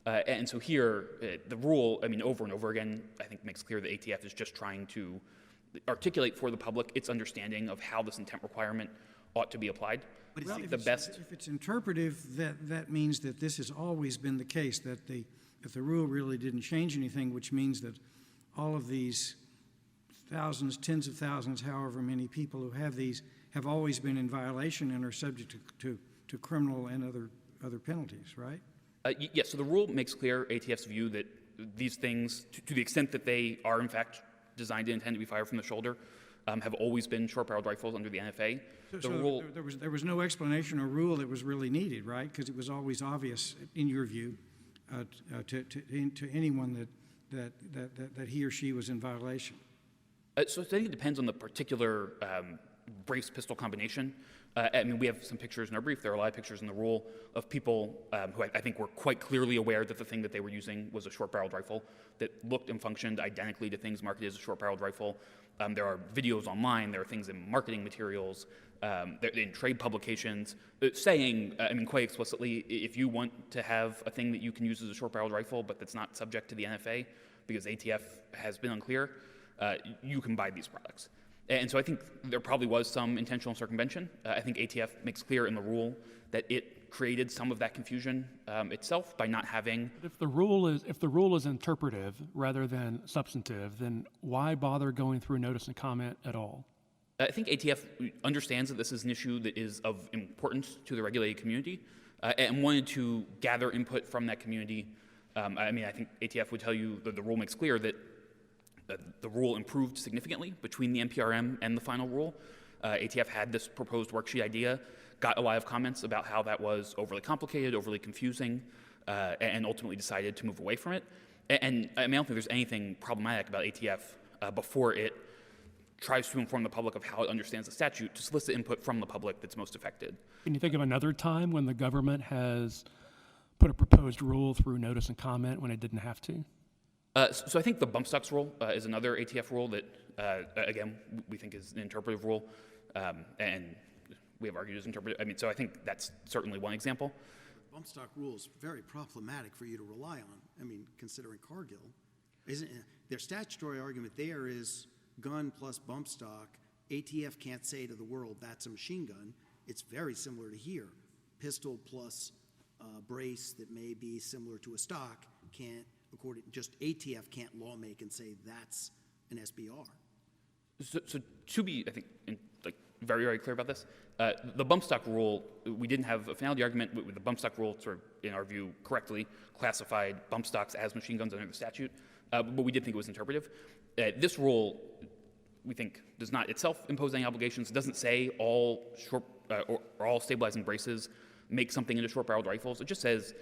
And so here, the rule, over and over again, I think makes clear that ATF is just trying to articulate for the public its understanding of how this intent requirement ought to be applied. But Well, if it's interpretive, that means that this has always been the case, that the rule really didn't change anything, which means that all of these thousands, tens of thousands, however many people who have these have always been in violation and are subject to criminal and other penalties, right? Yes, so the rule makes clear ATF's view that these things, to the extent that they are in fact designed and intended to be fired from the shoulder, have always been short-barreled rifles under the NFA. There was no explanation or rule that was really needed, right? Because it was always obvious, in your view, to anyone that he or she was in violation. So I think it depends on the particular brace pistol combination. We have some pictures in our brief. There are a lot of pictures in the rule of people who I think were quite clearly aware that the thing that they were using was a short-barreled rifle that looked and functioned identically to things marketed as a short-barreled rifle. There are videos online. There are things in marketing materials, in trade publications, saying, quite explicitly, if you want to have a thing that you can use as a short-barreled rifle but that's not subject to the NFA because ATF has been unclear, you can buy these products. And so I think there probably was some intentional circumvention. I think ATF makes clear in the rule that it created some of that confusion itself by not having. If the rule is interpretive rather than substantive, then why bother going through notice and comment at all? I think ATF understands that this is an issue that is of importance to the regulated community and wanted to gather input from that community. I think ATF would tell you that the rule makes clear that the rule improved significantly between the NPRM and the final rule. ATF had this proposed worksheet idea, got a lot of comments about how that was overly complicated, overly confusing, and ultimately decided to move away from it. And I don't think there's anything problematic about ATF before it tries to inform the public of how it understands the statute to solicit input from the public that's most affected. Can you think of another time when the government has put a proposed rule through notice and comment when it didn't have to? So I think the bump stocks rule is another ATF rule that, again, we think is an interpretive rule, and we have argued as interpretive. So I think that's certainly one example. Bump stock rule is very problematic for you to rely on. Considering Cargill, isn't their statutory argument there is gun plus bump stock. ATF can't say to the world that's a machine gun. It's very similar to here. Pistol plus brace that may be similar to a stock can't. Just ATF can't law make and say that's an SBR. So to be, I think, very, very clear about this, the bump stock rule, we didn't have a finality argument. The bump stock rule, sort of, in our view, correctly classified bump stocks as machine guns under the statute, but we did think it was interpretive. This rule, we think, does not itself impose any obligations. It doesn't say all short or all stabilizing braces make something into short-barreled rifles. It just says,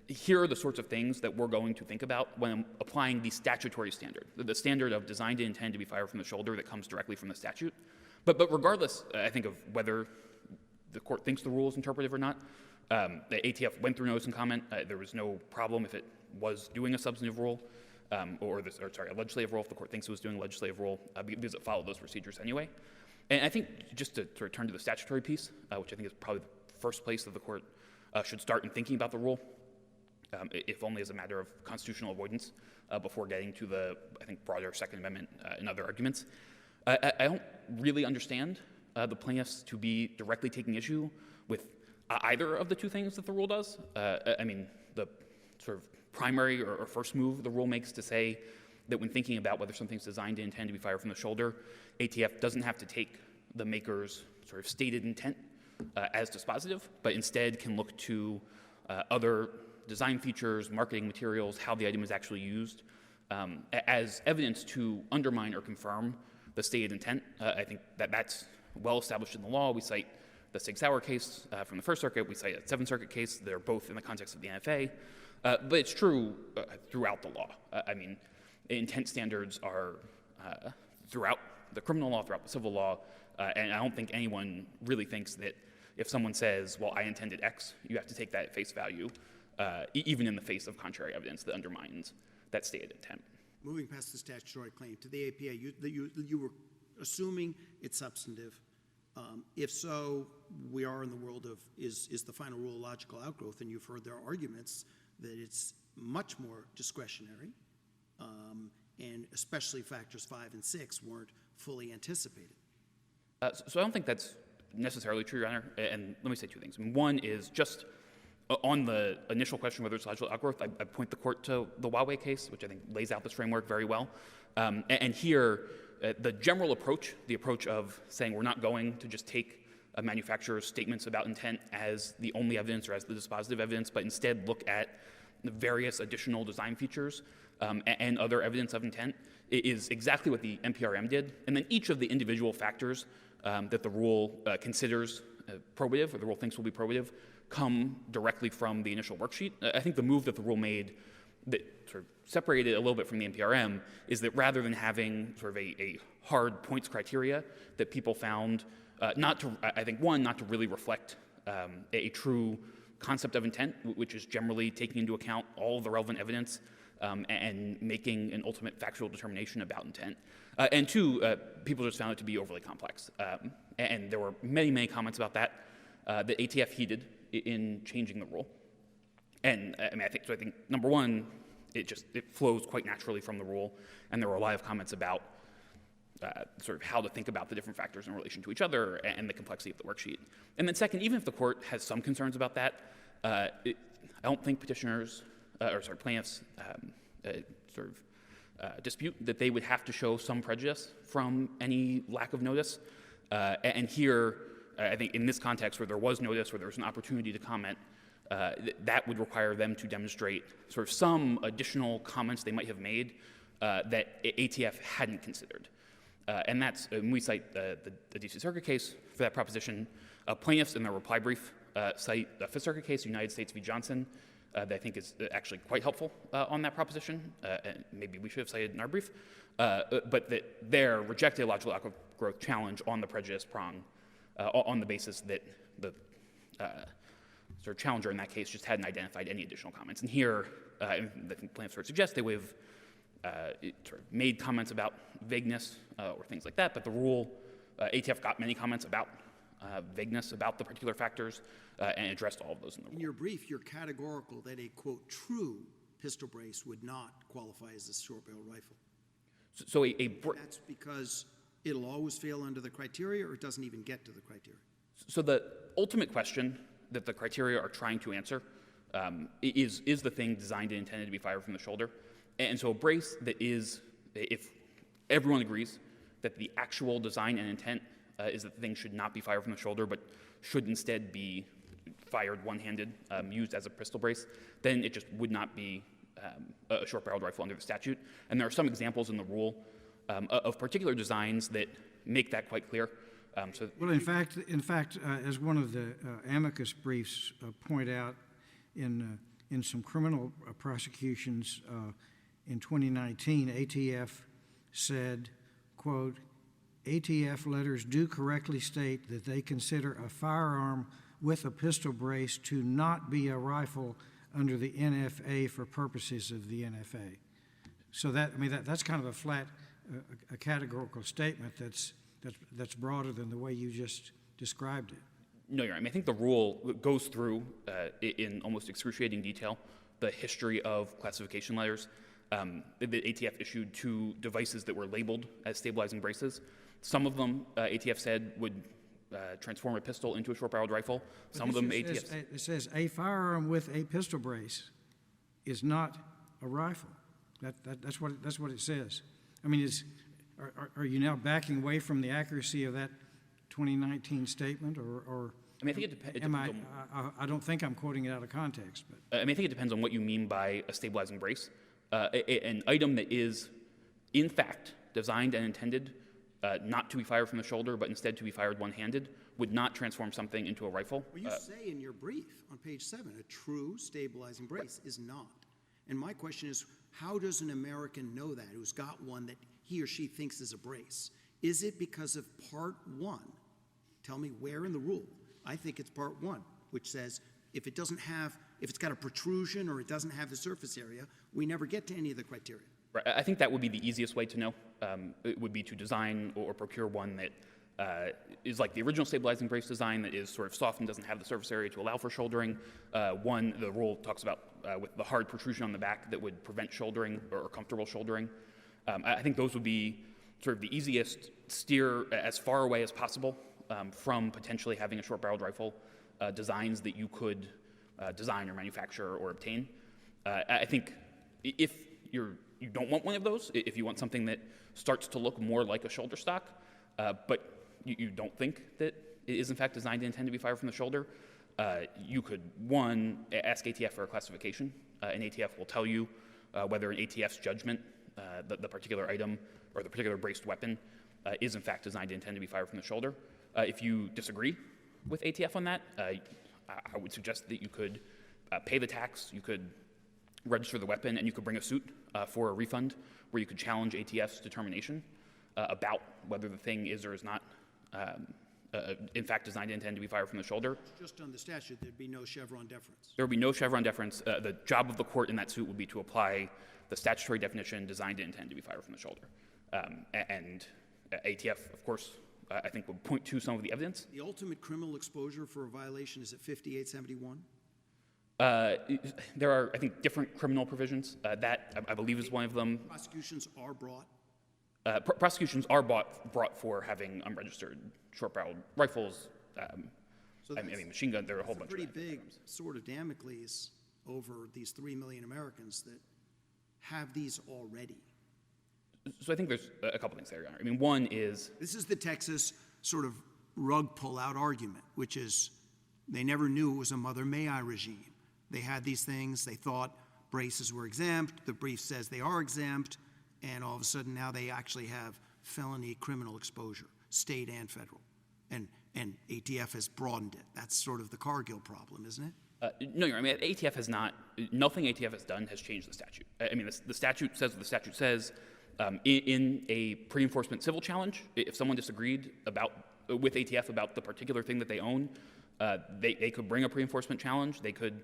here are the sorts of things that we're going to think about when applying the statutory standard, the standard of designed and intended to be fired from the shoulder that comes directly from the statute. But regardless, I think, of whether the court thinks the rule is interpretive or not, the ATF went through notice and comment. There was no problem if it was doing a substantive rule, a legislative rule, if the court thinks it was doing a legislative rule, because it followed those procedures anyway. And I think, just to return to the statutory piece, which I think is probably the first place that the court should start in thinking about the rule, if only as a matter of constitutional avoidance, before getting to the, I think, broader Second Amendment and other arguments. I don't really understand the plaintiffs to be directly taking issue with either of the two things that the rule does. The sort of primary or first move the rule makes to say that when thinking about whether something's designed and intended to be fired from the shoulder, ATF doesn't have to take the maker's sort of stated intent as dispositive, but instead can look to other design features, marketing materials, how the item is actually used, as evidence to undermine or confirm the stated intent. I think that's well established in the law. We cite the Sig Sauer case from the First Circuit. We cite a Seventh Circuit case. They're both in the context of the NFA. But it's true throughout the law. Intent standards are throughout the criminal law, throughout the civil law, and I don't think anyone really thinks that if someone says, well, I intended X, you have to take that at face value, even in the face of contrary evidence that undermines that stated intent. Moving past the statutory claim to the APA, you were assuming it's substantive. If so, we are in the world of is the final rule a logical outgrowth, and you've heard their arguments that it's much more discretionary, and especially factors 5 and 6 weren't fully anticipated. So I don't think that's necessarily true, Your Honor, and let me say two things. One is just on the initial question whether it's logical outgrowth, I point the court to the Huawei case, which I think lays out this framework very well. And here, the general approach, the approach of saying we're not going to just take a manufacturer's statements about intent as the only evidence or as the dispositive evidence, but instead look at the various additional design features and other evidence of intent, is exactly what the NPRM did. And then each of the individual factors that the rule considers probative, or the rule thinks will be probative, come directly from the initial worksheet. I think the move that the rule made that sort of separated it a little bit from the NPRM is that rather than having sort of a hard points criteria that people found not to really reflect a true concept of intent, which is generally taking into account all of the relevant evidence and making an ultimate factual determination about intent. And two, people just found it to be overly complex. And there were many, many comments about that that ATF heeded in changing the rule. And I think number one, it flows quite naturally from the rule, and there were a lot of comments about sort of how to think about the different factors in relation to each other and the complexity of the worksheet. And then second, even if the court has some concerns about that, I don't think plaintiffs dispute that they would have to show some prejudice from any lack of notice. And here, I think in this context where there was notice, where there was an opportunity to comment, that would require them to demonstrate sort of some additional comments they might have made that ATF hadn't considered. And that's, and we cite the DC Circuit case for that proposition. Plaintiffs in their reply brief cite the Fifth Circuit case, United States v. Johnson, that I think is actually quite helpful on that proposition, and maybe we should have cited in our brief, but that there rejected a logical outgrowth challenge on the prejudice prong on the basis that the sort of challenger in that case just hadn't identified any additional comments. And here, I think plaintiffs sort of suggest they would have sort of made comments about vagueness or things like that, but the rule, ATF got many comments about vagueness about the particular factors and addressed all of those in the rule. In your brief, you're categorical that a, quote, true pistol brace would not qualify as a short-barreled rifle. So That's because it'll always fail under the criteria, or it doesn't even get to the criteria? So the ultimate question that the criteria are trying to answer is the thing designed and intended to be fired from the shoulder? And so a brace that is, if everyone agrees that the actual design and intent is that the thing should not be fired from the shoulder, but should instead be fired one-handed, used as a pistol brace, then it just would not be a short-barreled rifle under the statute. And there are some examples in the rule of particular designs that make that quite clear. Well, in fact, as one of the amicus briefs point out, in some criminal prosecutions in 2019, ATF said, quote, ATF letters do correctly state that they consider a firearm with a pistol brace to not be a rifle under the NFA for purposes of the NFA. So that's kind of a flat, a categorical statement that's broader than the way you just described it. No, you're right. I mean, I think the rule goes through in almost excruciating detail the history of classification letters. The ATF issued 2 devices that were labeled as stabilizing braces. Some of them, ATF said, would transform a pistol into a short-barreled rifle. Some of them, ATF... It says a firearm with a pistol brace is not a rifle. That's what it says. I mean, are you now backing away from the accuracy of that 2019 statement, or I mean, I think it depends. I don't think I'm quoting it out of context, but I mean, I think it depends on what you mean by a stabilizing brace. An item that is, in fact, designed and intended not to be fired from the shoulder, but instead to be fired one-handed, would not transform something into a rifle. Well, you say in your brief on page 7, a true stabilizing brace is not. And my question is, how does an American know that, who's got one that he or she thinks is a brace? Is it because of Part 1? Tell me where in the rule. I think it's Part 1, which says if it's got a protrusion or it doesn't have the surface area, we never get to any of the criteria. Right. I think that would be the easiest way to know. It would be to design or procure one that is like the original stabilizing brace design, that is sort of soft and doesn't have the surface area to allow for shouldering. One, the rule talks about with the hard protrusion on the back that would prevent shouldering or comfortable shouldering. I think those would be sort of the easiest steer as far away as possible from potentially having a short-barreled rifle designs that you could design or manufacture or obtain. I think if you don't want one of those, if you want something that starts to look more like a shoulder stock, but you don't think that it is in fact designed and intended to be fired from the shoulder, you could, one, ask ATF for a classification, and ATF will tell you whether in ATF's judgment the particular item or the particular braced weapon is in fact designed and intended to be fired from the shoulder. If you disagree with ATF on that, I would suggest that you could pay the tax, you could register the weapon, and you could bring a suit for a refund where you could challenge ATF's determination about whether the thing is or is not in fact designed and intended to be fired from the shoulder. Just on the statute, there'd be no Chevron deference. There would be no Chevron deference. The job of the court in that suit would be to apply the statutory definition designed and intended to be fired from the shoulder. And ATF, of course, I think would point to some of the evidence. The ultimate criminal exposure for a violation is at 5871? There are, I think, different criminal provisions. That, I believe, is one of them. Prosecutions are brought? Prosecutions are brought for having unregistered short-barreled rifles. I mean, machine gun, there are a whole It's a bunch pretty of big items. sort of Damocles over these 3 million Americans that have these already. So I think there's a couple things there, Your Honor. I mean, one is, This is the Texas sort of rug pull-out argument, which is they never knew it was a Mother May I regime. They had these things, they thought braces were exempt, the brief says they are exempt, and all of a sudden now they actually have felony criminal exposure, state and federal. And ATF has broadened it. That's sort of the Cargill problem, isn't it? no, Your Honor, I mean, ATF has not, nothing ATF has done has changed the statute. I mean, the statute says what the statute says. In a pre-enforcement civil challenge, if someone disagreed with ATF about the particular thing that they own, they could bring a pre-enforcement challenge. They could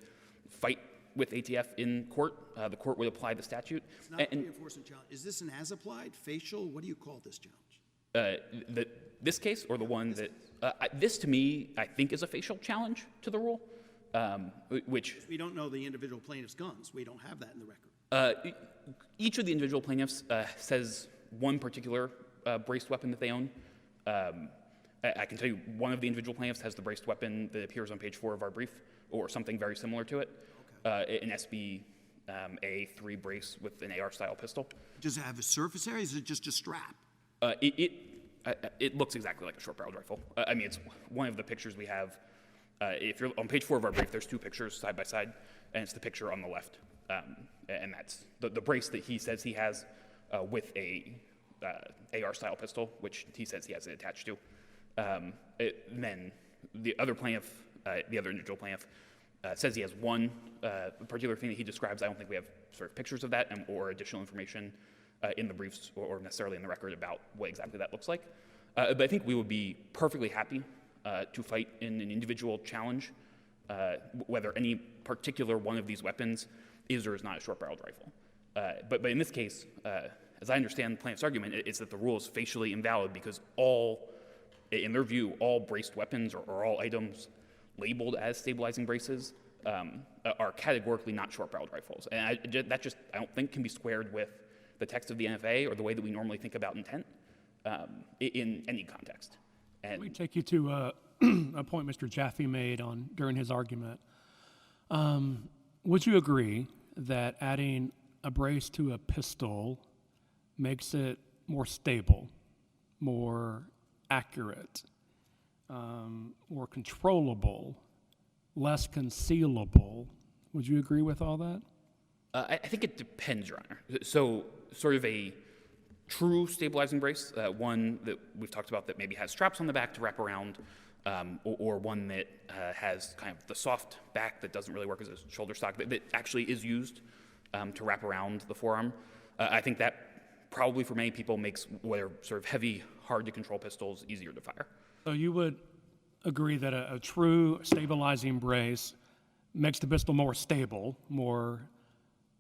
fight with ATF in court. The court would apply the statute. It's not a pre-enforcement challenge. Is this an as-applied, facial? What do you call this challenge? This case, or the one that this to me, I think, is a facial challenge to the rule, which We don't know the individual plaintiff's guns. We don't have that in the record. each of the individual plaintiffs says one particular braced weapon that they own. I can tell you one of the individual plaintiffs has the braced weapon that appears on page 4 of our brief, or something very similar to it, an SB A3 brace with an AR-style pistol. Does it have a surface area? Is it just a strap? It looks exactly like a short-barreled rifle. I mean, it's one of the pictures we have. If you're on page 4 of our brief, there's 2 pictures side by side, and it's the picture on the left. And that's the brace that he says he has with a AR-style pistol, which he says he has it attached to. Then the other plaintiff, the other individual plaintiff, says he has one particular thing that he describes. I don't think we have sort of pictures of that or additional information in the briefs or necessarily in the record about what exactly that looks like. But I think we would be perfectly happy to fight in an individual challenge, whether any particular one of these weapons is or is not a short-barreled rifle. But in this case, as I understand the plaintiff's argument, it's that the rule is facially invalid because in their view, all braced weapons or all items labeled as stabilizing braces are categorically not short-barreled rifles. And I don't think can be squared with the text of the NFA or the way that we normally think about intent in any context. And Let me take you to a point Mr. Jaffe made during his argument. Would you agree that adding a brace to a pistol makes it more stable, more accurate, more controllable, less concealable? Would you agree with all that? I think it depends, Your Honor. So sort of a true stabilizing brace, one that we've talked about that maybe has straps on the back to wrap around, or one that has kind of the soft back that doesn't really work as a shoulder stock, that actually is used to wrap around the forearm. I think that probably for many people makes what are sort of heavy, hard-to-control pistols easier to fire. So you would agree that a true stabilizing brace makes the pistol more stable, more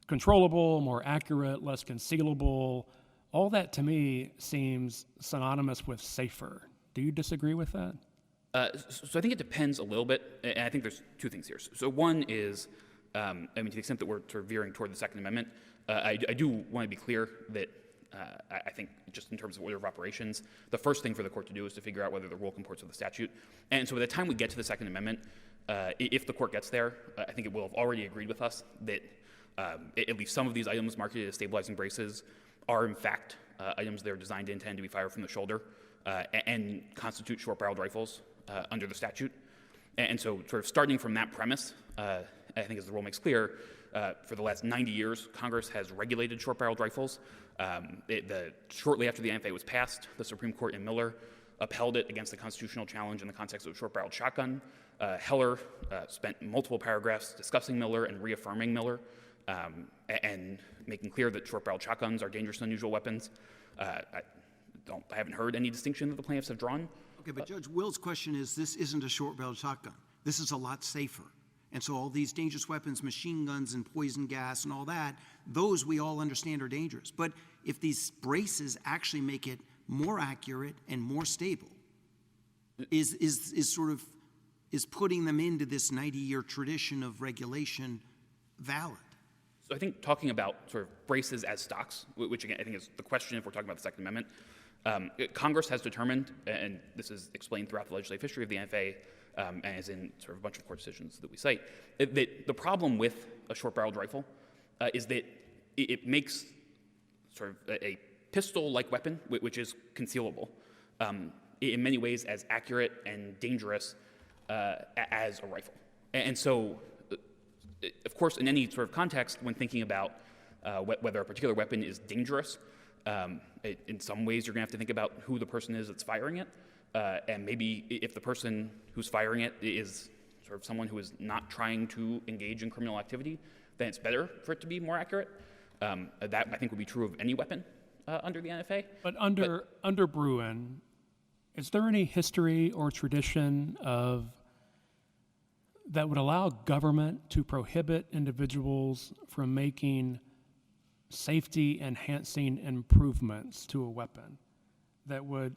controllable, more accurate, less concealable. All that to me seems synonymous with safer. Do you disagree with that? So I think it depends a little bit, and I think there's 2 things here. So one is, I mean, to the extent that we're sort of veering toward the Second Amendment, I do want to be clear that I think just in terms of order of operations, the first thing for the court to do is to figure out whether the rule comports with the statute. And so by the time we get to the Second Amendment, if the court gets there, I think it will have already agreed with us that at least some of these items marketed as stabilizing braces are in fact items that are designed to intend to be fired from the shoulder and constitute short-barreled rifles under the statute. And so sort of starting from that premise, I think as the rule makes clear, for the last 90 years, Congress has regulated short-barreled rifles. Shortly after the NFA was passed, the Supreme Court in Miller upheld it against the constitutional challenge in the context of a short-barreled shotgun. Heller spent multiple paragraphs discussing Miller and reaffirming Miller and making clear that short-barreled shotguns are dangerous and unusual weapons. I haven't heard any distinction that the plaintiffs have drawn. Okay, but Judge Will's question is, this isn't a short-barreled shotgun. This is a lot safer. And so all these dangerous weapons, machine guns and poison gas and all that, those we all understand are dangerous. But if these braces actually make it more accurate and more stable, is putting them into this 90-year tradition of regulation valid? So I think talking about sort of braces as stocks, which again I think is the question if we're talking about the Second Amendment, Congress has determined, and this is explained throughout the legislative history of the NFA, and as in sort of a bunch of court decisions that we cite. The problem with a short-barreled rifle is that it makes sort of a pistol-like weapon, which is concealable, in many ways as accurate and dangerous as a rifle. And so, of course, in any sort of context, when thinking about whether a particular weapon is dangerous, in some ways you're going to have to think about who the person is that's firing it, and maybe if the person who's firing it is sort of someone who is not trying to engage in criminal activity, then it's better for it to be more accurate. That, I think, would be true of any weapon under the NFA. But under Bruin, is there any history or tradition that would allow government to prohibit individuals from making safety-enhancing improvements to a weapon that would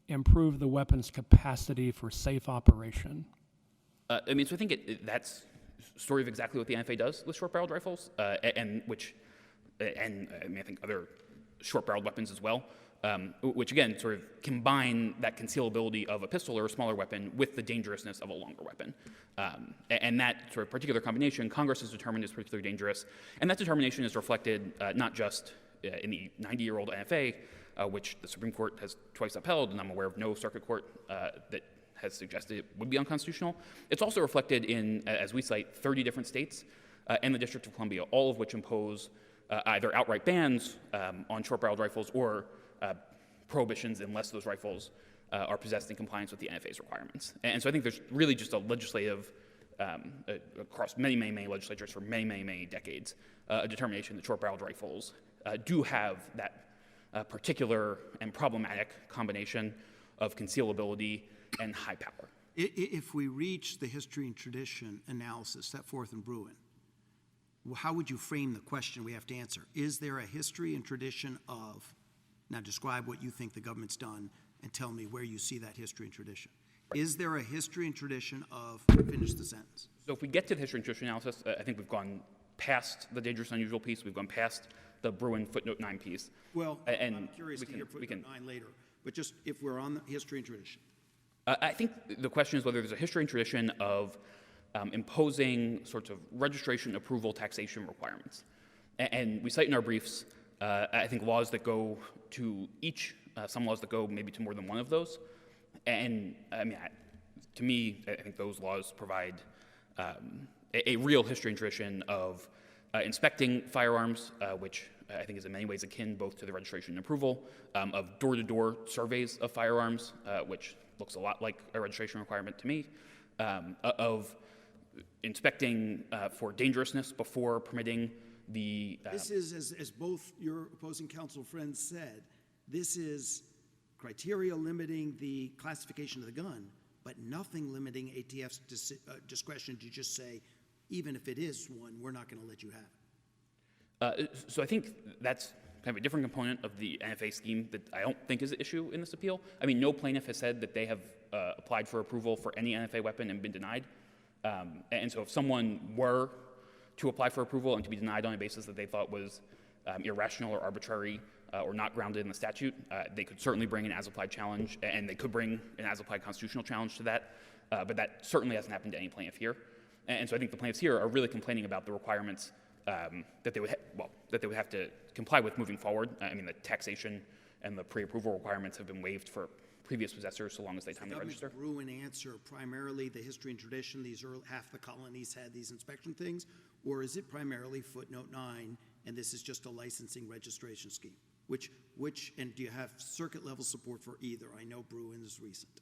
improve the weapon's capacity for safe operation? So I think that's sort of exactly what the NFA does with short-barreled rifles, and I think other short-barreled weapons as well, which again sort of combine that concealability of a pistol or a smaller weapon with the dangerousness of a longer weapon. And that sort of particular combination, Congress has determined is particularly dangerous, and that determination is reflected not just in the 90-year-old NFA, which the Supreme Court has twice upheld, and I'm aware of no circuit court that has suggested it would be unconstitutional. It's also reflected in, as we cite, 30 different states and the District of Columbia, all of which impose either outright bans on short-barreled rifles or prohibitions unless those rifles are possessed in compliance with the NFA's requirements. And so I think there's really just a legislative, across many, many, many legislatures for many, many, many decades, a determination that short-barreled rifles do have that particular and problematic combination of concealability and high power. If we reach the history and tradition analysis set forth in Bruin, how would you frame the question we have to answer? Is there a history and tradition of, now describe what you think the government's done and tell me where you see that history and tradition. Right. Is there a history and tradition of, finish the sentence. So if we get to the history and tradition analysis, I think we've gone past the dangerous and unusual piece, we've gone past the Bruin footnote 9 piece. Well, and I'm curious to hear footnote 9 later, but just if we're on the history and tradition. I think the question is whether there's a history and tradition of imposing sorts of registration, approval, taxation requirements. And we cite in our briefs, I think, laws that go to each, some laws that go maybe to more than one of those. And I mean, to me, I think those laws provide a real history and tradition of inspecting firearms, which I think is in many ways akin both to the registration and approval, of door-to-door surveys of firearms, which looks a lot like a registration requirement to me, of inspecting for dangerousness before permitting the... This is, as both your opposing counsel friends said, this is criteria limiting the classification of the gun, but nothing limiting ATF's discretion to just say, even if it is one, we're not going to let you have it. So I think that's kind of a different component of the NFA scheme that I don't think is an issue in this appeal. I mean, no plaintiff has said that they have applied for approval for any NFA weapon and been denied. And so if someone were to apply for approval and to be denied on a basis that they thought was irrational or arbitrary or not grounded in the statute, they could certainly bring an as-applied challenge, and they could bring an as-applied constitutional challenge to that, but that certainly hasn't happened to any plaintiff here. And so I think the plaintiffs here are really complaining about the requirements that they would have to comply with moving forward. I mean, the taxation and the pre-approval requirements have been waived for previous possessors so long as they timely register. The government's Bruin answer primarily the history and tradition, these early, half the colonies had these inspection things, or is it primarily footnote 9 and this is just a licensing registration scheme? Which, and do you have circuit level support for either? I know Bruin is recent.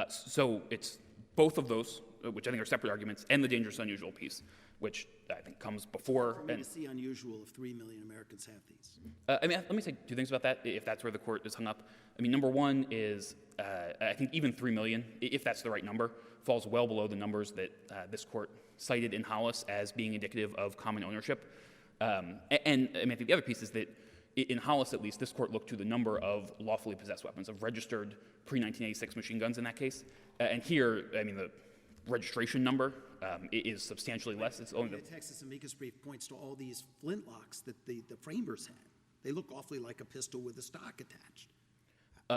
So it's both of those, which I think are separate arguments, and the dangerous unusual piece, which I think comes before. For me to see unusual if 3 million Americans have these. I mean, let me say two things about that, if that's where the court is hung up. I mean, number one is, I think even 3 million, if that's the right number, falls well below the numbers that this court cited in Hollis as being indicative of common ownership. And I mean, I think the other piece is that in Hollis, at least, this court looked to the number of lawfully possessed weapons, of registered pre-1986 machine guns in that case. And here, I mean, the registration number is substantially less. It's only the Texas amicus brief points to all these flintlocks that the framers had. They look awfully like a pistol with a stock attached.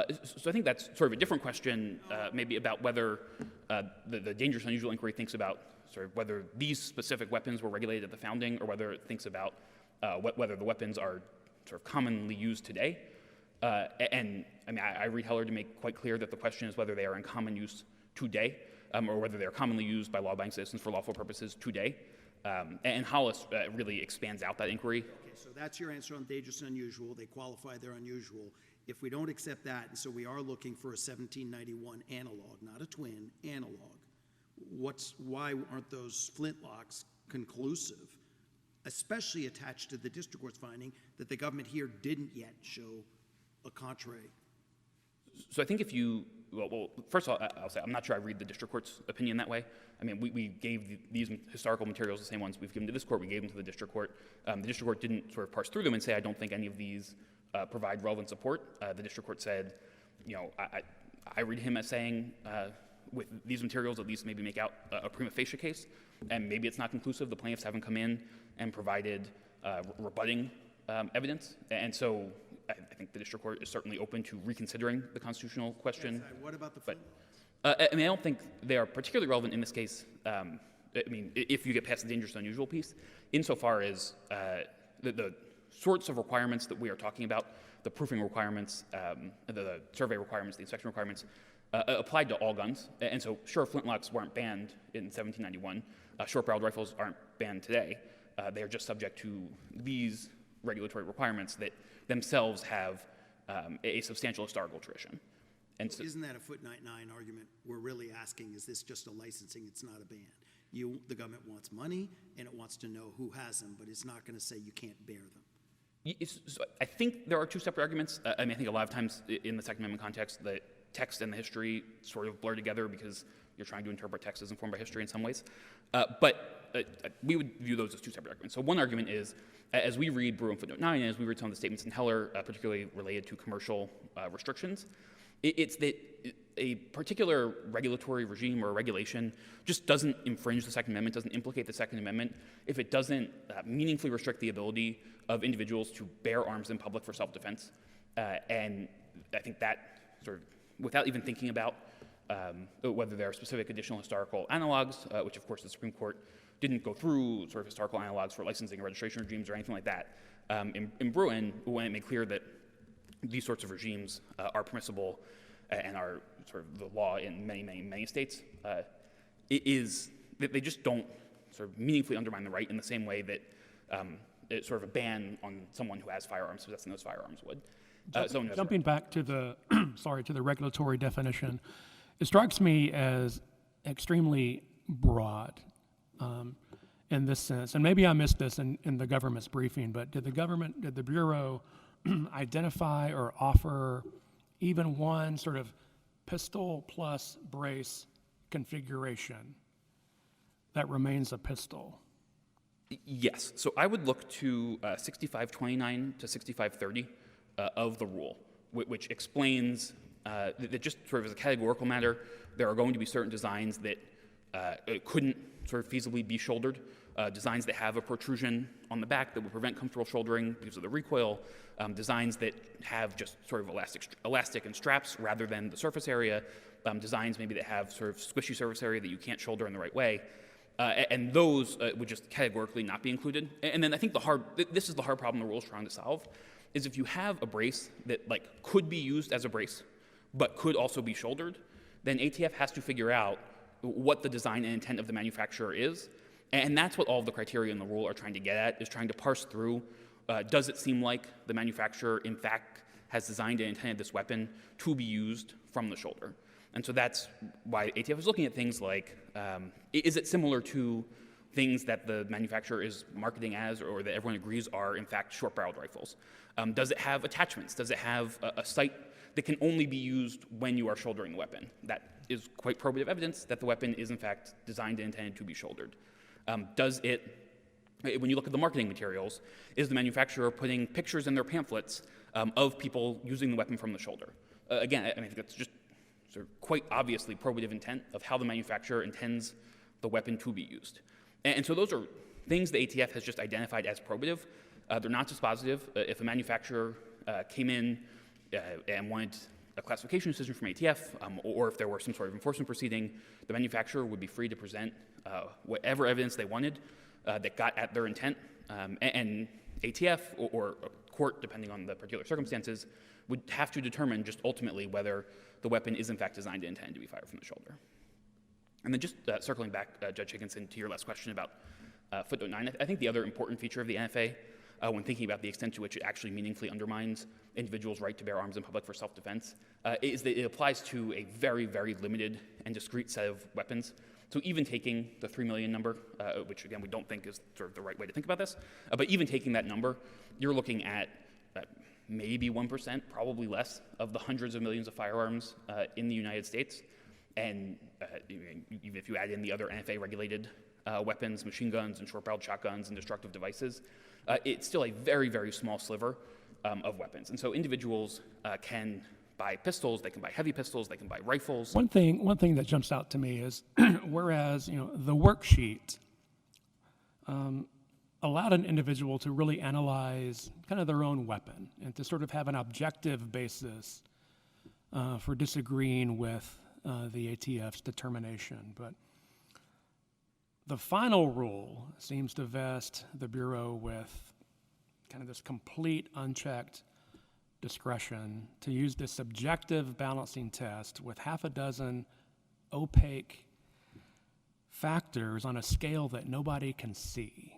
So I think that's sort of a different question, maybe about whether the dangerous and unusual inquiry thinks about sort of whether these specific weapons were regulated at the founding, or whether it thinks about whether the weapons are sort of commonly used today. And I mean, I read Heller to make quite clear that the question is whether they are in common use today, or whether they are commonly used by law-abiding citizens for lawful purposes today. And Hollis really expands out that inquiry. Okay, so that's your answer on dangerous and unusual. They qualify, they're unusual. If we don't accept that, and so we are looking for a 1791 analog, not a twin, analog, why aren't those flintlocks conclusive, especially attached to the district court's finding that the government here didn't yet show a contrary? So I think if you, well, first of all, I'll say I'm not sure I read the district court's opinion that way. I mean, we gave these historical materials, the same ones we've given to this court, we gave them to the district court. The district court didn't sort of parse through them and say, I don't think any of these provide relevant support. The district court said, you know, I read him as saying, with these materials, at least maybe make out a prima facie case, and maybe it's not conclusive. The plaintiffs haven't come in and provided rebutting evidence, and so I think the district court is certainly open to reconsidering the constitutional question. Yes, what about the flintlocks? I mean, I don't think they are particularly relevant in this case. I mean, if you get past the dangerous and unusual piece, insofar as the sorts of requirements that we are talking about, the proofing requirements, the survey requirements, the inspection requirements, applied to all guns. And so, sure, flintlocks weren't banned in 1791. Short-barreled rifles aren't banned today. They are just subject to these regulatory requirements that themselves have a substantial historical tradition. And so, isn't that a footnote 9 argument? We're really asking, is this just a licensing? It's not a ban. The government wants money, and it wants to know who has them, but it's not going to say you can't bear them. So I think there are two separate arguments. I mean, I think a lot of times in the Second Amendment context, the text and the history sort of blur together because you're trying to interpret text as informed by history in some ways. But we would view those as two separate arguments. So one argument is, as we read Brewer and footnote 9, and as we read some of the statements in Heller, particularly related to commercial restrictions, it's that a particular regulatory regime or regulation just doesn't infringe the Second Amendment, doesn't implicate the Second Amendment, if it doesn't meaningfully restrict the ability of individuals to bear arms in public for self-defense. And I think that sort of, without even thinking about whether there are specific additional historical analogs, which of course the Supreme Court didn't go through sort of historical analogs for licensing and registration regimes or anything like that. In Bruin, when it made clear that these sorts of regimes are permissible and are sort of the law in many, many, many states, they just don't sort of meaningfully undermine the right in the same way that it's sort of a ban on someone who has firearms possessing those firearms would. Jumping back to the to the regulatory definition, it strikes me as extremely broad in this sense. And maybe I missed this in the government's briefing, but did the Bureau identify or offer even one sort of pistol plus brace configuration that remains a pistol? Yes. So I would look to 6529 to 6530 of the rule, which explains that just sort of as a categorical matter, there are going to be certain designs that couldn't sort of feasibly be shouldered, designs that have a protrusion on the back that would prevent comfortable shouldering because of the recoil, designs that have just sort of elastic and straps rather than the surface area, designs maybe that have sort of squishy surface area that you can't shoulder in the right way. And those would just categorically not be included. And then I think this is the hard problem the rule is trying to solve, is if you have a brace that like could be used as a brace, but could also be shouldered, then ATF has to figure out what the design and intent of the manufacturer is. And that's what all of the criteria in the rule are trying to get at, is trying to parse through, does it seem like the manufacturer in fact has designed and intended this weapon to be used from the shoulder? And so that's why ATF is looking at things like, is it similar to things that the manufacturer is marketing as or that everyone agrees are in fact short-barreled rifles? Does it have attachments? Does it have a sight that can only be used when you are shouldering the weapon? That is quite probative evidence that the weapon is in fact designed and intended to be shouldered. Does it, when you look at the marketing materials, is the manufacturer putting pictures in their pamphlets of people using the weapon from the shoulder? Again, I mean, that's just sort of quite obviously probative intent of how the manufacturer intends the weapon to be used. And so those are things the ATF has just identified as probative. They're not dispositive. If a manufacturer came in and wanted a classification decision from ATF, or if there were some sort of enforcement proceeding, the manufacturer would be free to present whatever evidence they wanted that got at their intent, and ATF or a court, depending on the particular circumstances, would have to determine just ultimately whether the weapon is in fact designed to intend to be fired from the shoulder. And then just circling back, Judge Higginson, to your last question about footnote 9, I think the other important feature of the NFA, when thinking about the extent to which it actually meaningfully undermines individuals' right to bear arms in public for self-defense, is that it applies to a very, very limited and discrete set of weapons. So even taking the 3 million number, which again we don't think is sort of the right way to think about this, but even taking that number, you're looking at maybe 1%, probably less, of the hundreds of millions of firearms in the United States. And even if you add in the other NFA-regulated weapons, machine guns and short-barreled shotguns and destructive devices, it's still a very, very small sliver of weapons. And so individuals can buy pistols, they can buy heavy pistols, they can buy rifles. One thing that jumps out to me is, whereas the worksheet allowed an individual to really analyze kind of their own weapon and to sort of have an objective basis for disagreeing with the ATF's determination. But the final rule seems to vest the Bureau with kind of this complete unchecked discretion to use this subjective balancing test with half a dozen opaque factors on a scale that nobody can see.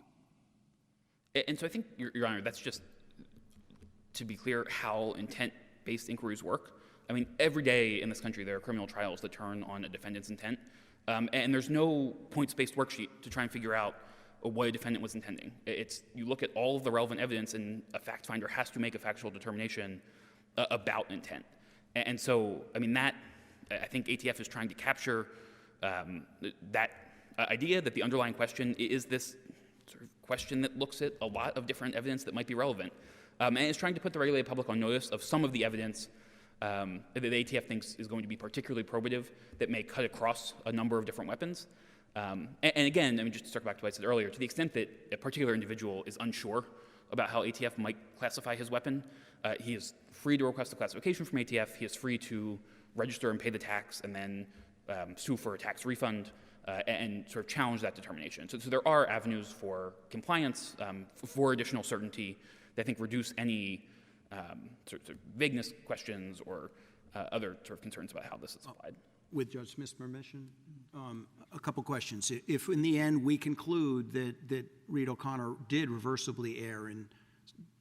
And so I think, Your Honor, that's just, to be clear, how intent-based inquiries work. I mean, every day in this country there are criminal trials that turn on a defendant's intent, and there's no points-based worksheet to try and figure out what a defendant was intending. You look at all of the relevant evidence, and a fact finder has to make a factual determination about intent. And so, I mean, I think ATF is trying to capture that idea that the underlying question is this sort of question that looks at a lot of different evidence that might be relevant, and is trying to put the regulated public on notice of some of the evidence that the ATF thinks is going to be particularly probative that may cut across a number of different weapons. And again, I mean, just to circle back to what I said earlier, to the extent that a particular individual is unsure about how ATF might classify his weapon, he is free to request a classification from ATF. He is free to register and pay the tax and then sue for a tax refund and sort of challenge that determination. So there are avenues for compliance, for additional certainty that I think reduce any sort of vagueness questions or other sort of concerns about how this is applied. With Judge Smith's permission, a couple questions. If in the end we conclude that Reed O'Connor did reversibly err in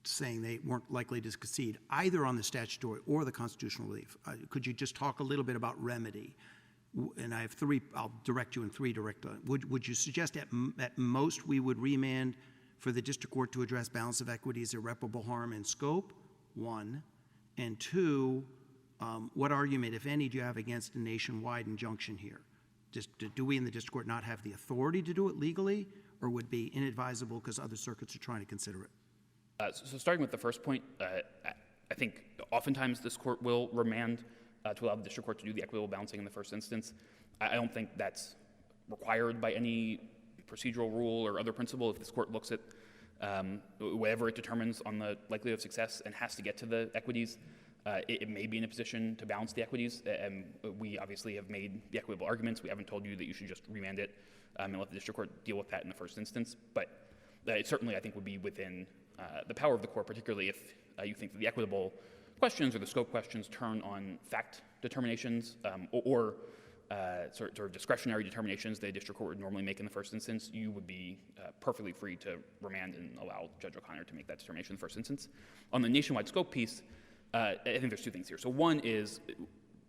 saying they weren't likely to succeed either on the statutory or the constitutional relief, could you just talk a little bit about remedy? And I have three, I'll direct you in three direct. Would you suggest at most we would remand for the district court to address balance of equities, irreparable harm, and scope? One. And two, what argument, if any, do you have against a nationwide injunction here? Just do we in the district court not have the authority to do it legally, or would be inadvisable because other circuits are trying to consider it? So starting with the first point, I think oftentimes this court will remand to allow the district court to do the equitable balancing in the first instance. I don't think that's required by any procedural rule or other principle. If this court looks at whatever it determines on the likelihood of success and has to get to the equities, it may be in a position to balance the equities. And we obviously have made the equitable arguments. We haven't told you that you should just remand it and let the district court deal with that in the first instance. But it certainly, I think, would be within the power of the court, particularly if you think that the equitable questions or the scope questions turn on fact determinations or sort of discretionary determinations the district court would normally make in the first instance. You would be perfectly free to remand and allow Judge O'Connor to make that determination in the first instance. On the nationwide scope piece, I think there's two things here. So one is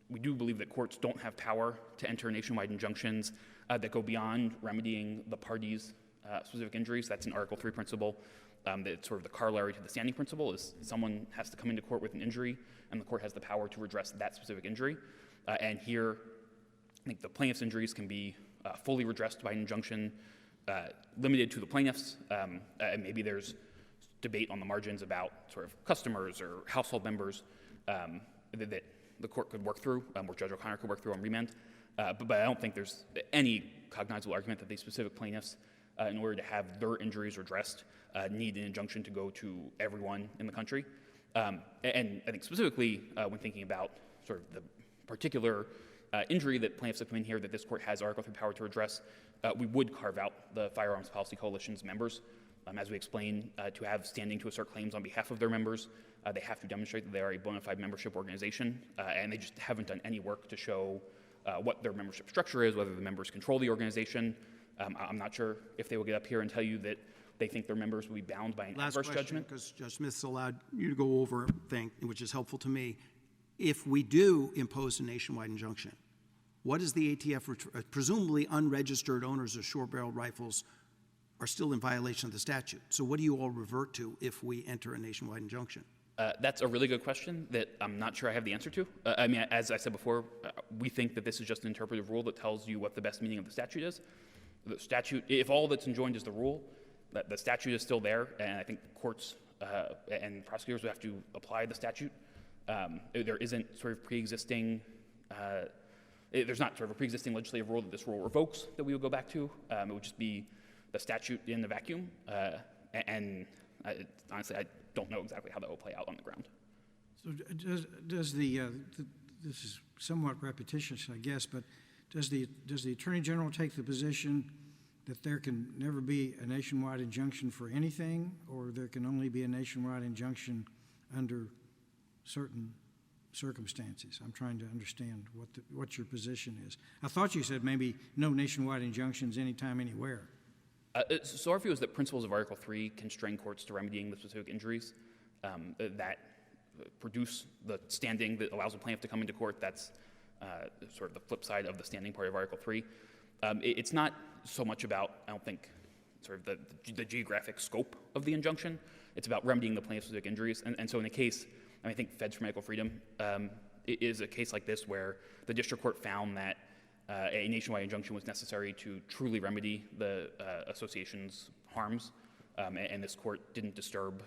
we do believe that courts don't have power to enter nationwide injunctions that go beyond remedying the parties' specific injuries. That's an Article 3 principle. It's sort of the corollary to the standing principle is someone has to come into court with an injury and the court has the power to redress that specific injury. And here, I think the plaintiff's injuries can be fully redressed by an injunction limited to the plaintiffs. And maybe there's debate on the margins about sort of customers or household members that the court could work through, or Judge O'Connor could work through on remand. But I don't think there's any cognizable argument that these specific plaintiffs, in order to have their injuries redressed, need an injunction to go to everyone in the country. And I think specifically when thinking about sort of the particular injury that plaintiffs have come in here that this court has Article III power to address, we would carve out the Firearms Policy Coalition's members. As we explained, to have standing to assert claims on behalf of their members, they have to demonstrate that they are a bona fide membership organization, and they just haven't done any work to show what their membership structure is, whether the members control the organization. I'm not sure if they will get up here and tell you that they think their members will be bound by an adverse judgment. Because Judge Smith's allowed you to go over a thing, which is helpful to me. If we do impose a nationwide injunction, what is the ATF, presumably unregistered owners of short-barreled rifles are still in violation of the statute. So what do you all revert to if we enter a nationwide injunction? That's a really good question that I'm not sure I have the answer to. I mean, as I said before, we think that this is just an interpretive rule that tells you what the best meaning of the statute is. The statute, if all that's enjoined is the rule, that the statute is still there, and I think courts and prosecutors would have to apply the statute. There isn't sort of pre-existing, there's not sort of a pre-existing legislative rule that this rule revokes that we would go back to. It would just be the statute in the vacuum, honestly, I don't know exactly how that will play out on the ground. So does this is somewhat repetitious, I guess, but does the Attorney General take the position that there can never be a nationwide injunction for anything, or there can only be a nationwide injunction under certain circumstances? I'm trying to understand what your position is. I thought you said maybe no nationwide injunctions anytime, anywhere. So our view is that principles of Article III constrain courts to remedying the specific injuries that produce the standing that allows a plaintiff to come into court. That's sort of the flip side of the standing part of Article III. It's not so much about, I don't think, sort of the geographic scope of the injunction. It's about remedying the plaintiff's specific injuries. And so in a case, I think Feds for Medical Freedom is a case like this where the district court found that a nationwide injunction was necessary to truly remedy the association's harms, and this court didn't disturb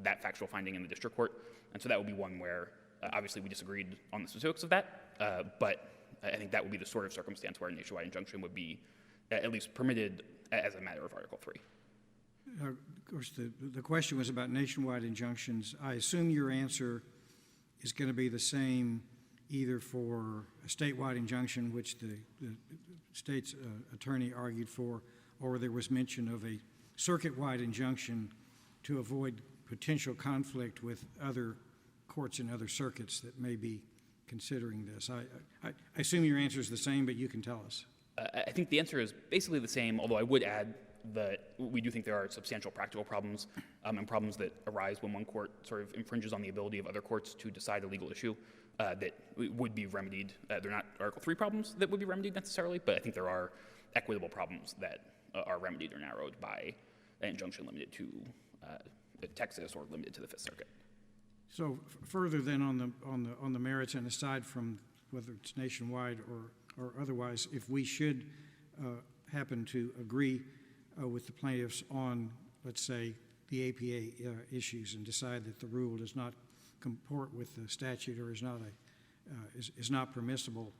that factual finding in the district court. And so that would be one where, obviously, we disagreed on the specifics of that, but I think that would be the sort of circumstance where a nationwide injunction would be at least permitted as a matter of Article III. Of course, the question was about nationwide injunctions. I assume your answer is going to be the same either for a statewide injunction, which the state's attorney argued for, or there was mention of a circuit-wide injunction to avoid potential conflict with other courts in other circuits that may be considering this. I assume your answer is the same, but you can tell us. I think the answer is basically the same, although I would add that we do think there are substantial practical problems and problems that arise when one court sort of infringes on the ability of other courts to decide a legal issue that would be remedied. They're not Article III problems that would be remedied necessarily, but I think there are equitable problems that are remedied or narrowed by an injunction limited to Texas or limited to the Fifth Circuit. So further then on the merits, and aside from whether it's nationwide or otherwise, if we should happen to agree with the plaintiffs on, let's say, the APA issues and decide that the rule does not comport with the statute or is not permissible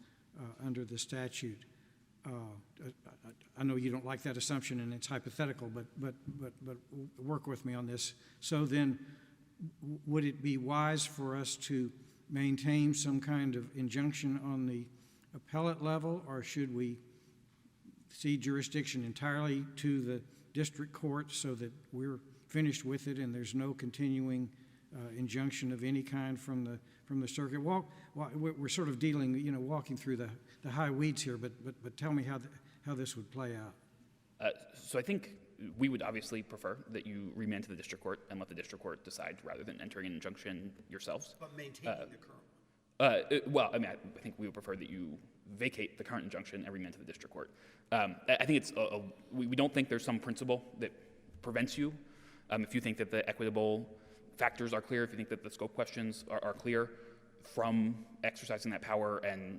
under the statute, I know you don't like that assumption and it's hypothetical, but work with me on this. So then, would it be wise for us to maintain some kind of injunction on the appellate level, or should we cede jurisdiction entirely to the district court so that we're finished with it and there's no continuing injunction of any kind from the circuit? We're sort of dealing, walking through the high weeds here, but tell me how this would play out. So I think we would obviously prefer that you remand to the district court and let the district court decide rather than entering an injunction yourselves. But maintaining the current. Well, I mean, I think we would prefer that you vacate the current injunction and remand to the district court. I think it's we don't think there's some principle that prevents you. If you think that the equitable factors are clear, if you think that the scope questions are clear from exercising that power and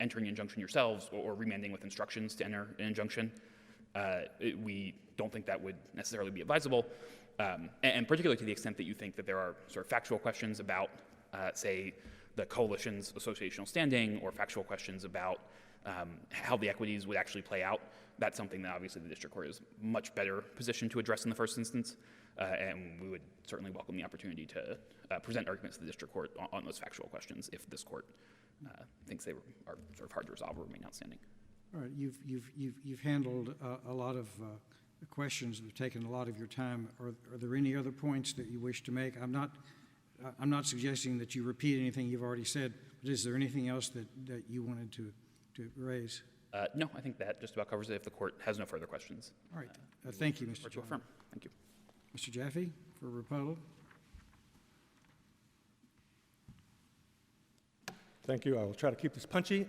entering an injunction yourselves or remanding with instructions to enter an injunction, we don't think that would necessarily be advisable, and particularly to the extent that you think that there are sort of factual questions about, say, the coalition's associational standing or factual questions about how the equities would actually play out. That's something that obviously the district court is much better positioned to address in the first instance, and we would certainly welcome the opportunity to present arguments to the district court on those factual questions if this court things they are sort of hard to resolve or remain outstanding. All right, you've handled a lot of questions that have taken a lot of your time. Are there any other points that you wish to make? I'm not suggesting that you repeat anything you've already said, but is there anything else that you wanted to raise? No, I think that just about covers it if the court has no further questions. All right, thank you, Mr. Court to John. affirm. Thank you. Mr. Jaffe for rebuttal. Thank you. I will try to keep this punchy.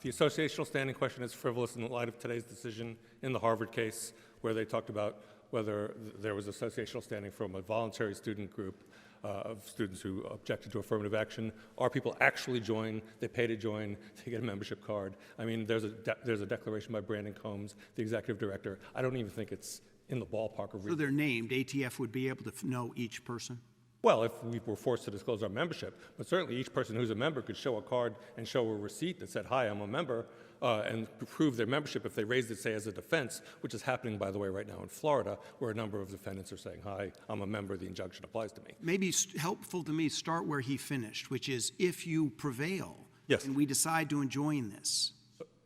The associational standing question is frivolous in light of today's decision in the Harvard case, where they talked about whether there was associational standing from a voluntary student group of students who objected to affirmative action. Our people actually join. They pay to join. They get a membership card. I mean, there's a declaration by Brandon Combs, the executive director. I don't even think it's in the ballpark of So they're named. ATF would be able to know each person? Well, if we were forced to disclose our membership, but certainly each person who's a member could show a card and show a receipt that said, hi, I'm a member, and prove their membership if they raised it, say, as a defense, which is happening, by the way, right now in Florida, where a number of defendants are saying, hi, I'm a member, the injunction applies to me. Maybe helpful to me, start where he finished, which is if you prevail Yes. and we decide to enjoin this,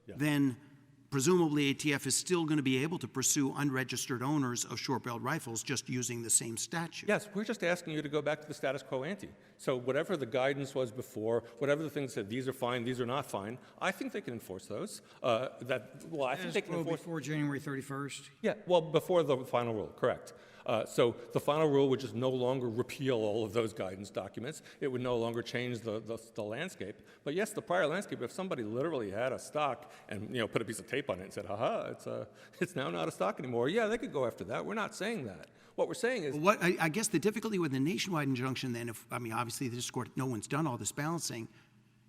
yeah. then presumably ATF is still going to be able to pursue unregistered owners of short-barreled rifles just using the same statute. Yes, we're just asking you to go back to the status quo ante. So whatever the guidance was before, whatever the things said, these are fine, these are not fine, I think they can enforce those. I think they can enforce. Before January 31st? Yeah, well, before the final rule, correct. So the final rule would just no longer repeal all of those guidance documents. It would no longer change the landscape. But yes, the prior landscape, if somebody literally had a stock and put a piece of tape on it and said, it's now not a stock anymore, yeah, they could go after that. We're not saying that. What we're saying is... What I guess the difficulty with the nationwide injunction then, obviously this court, no one's done all this balancing,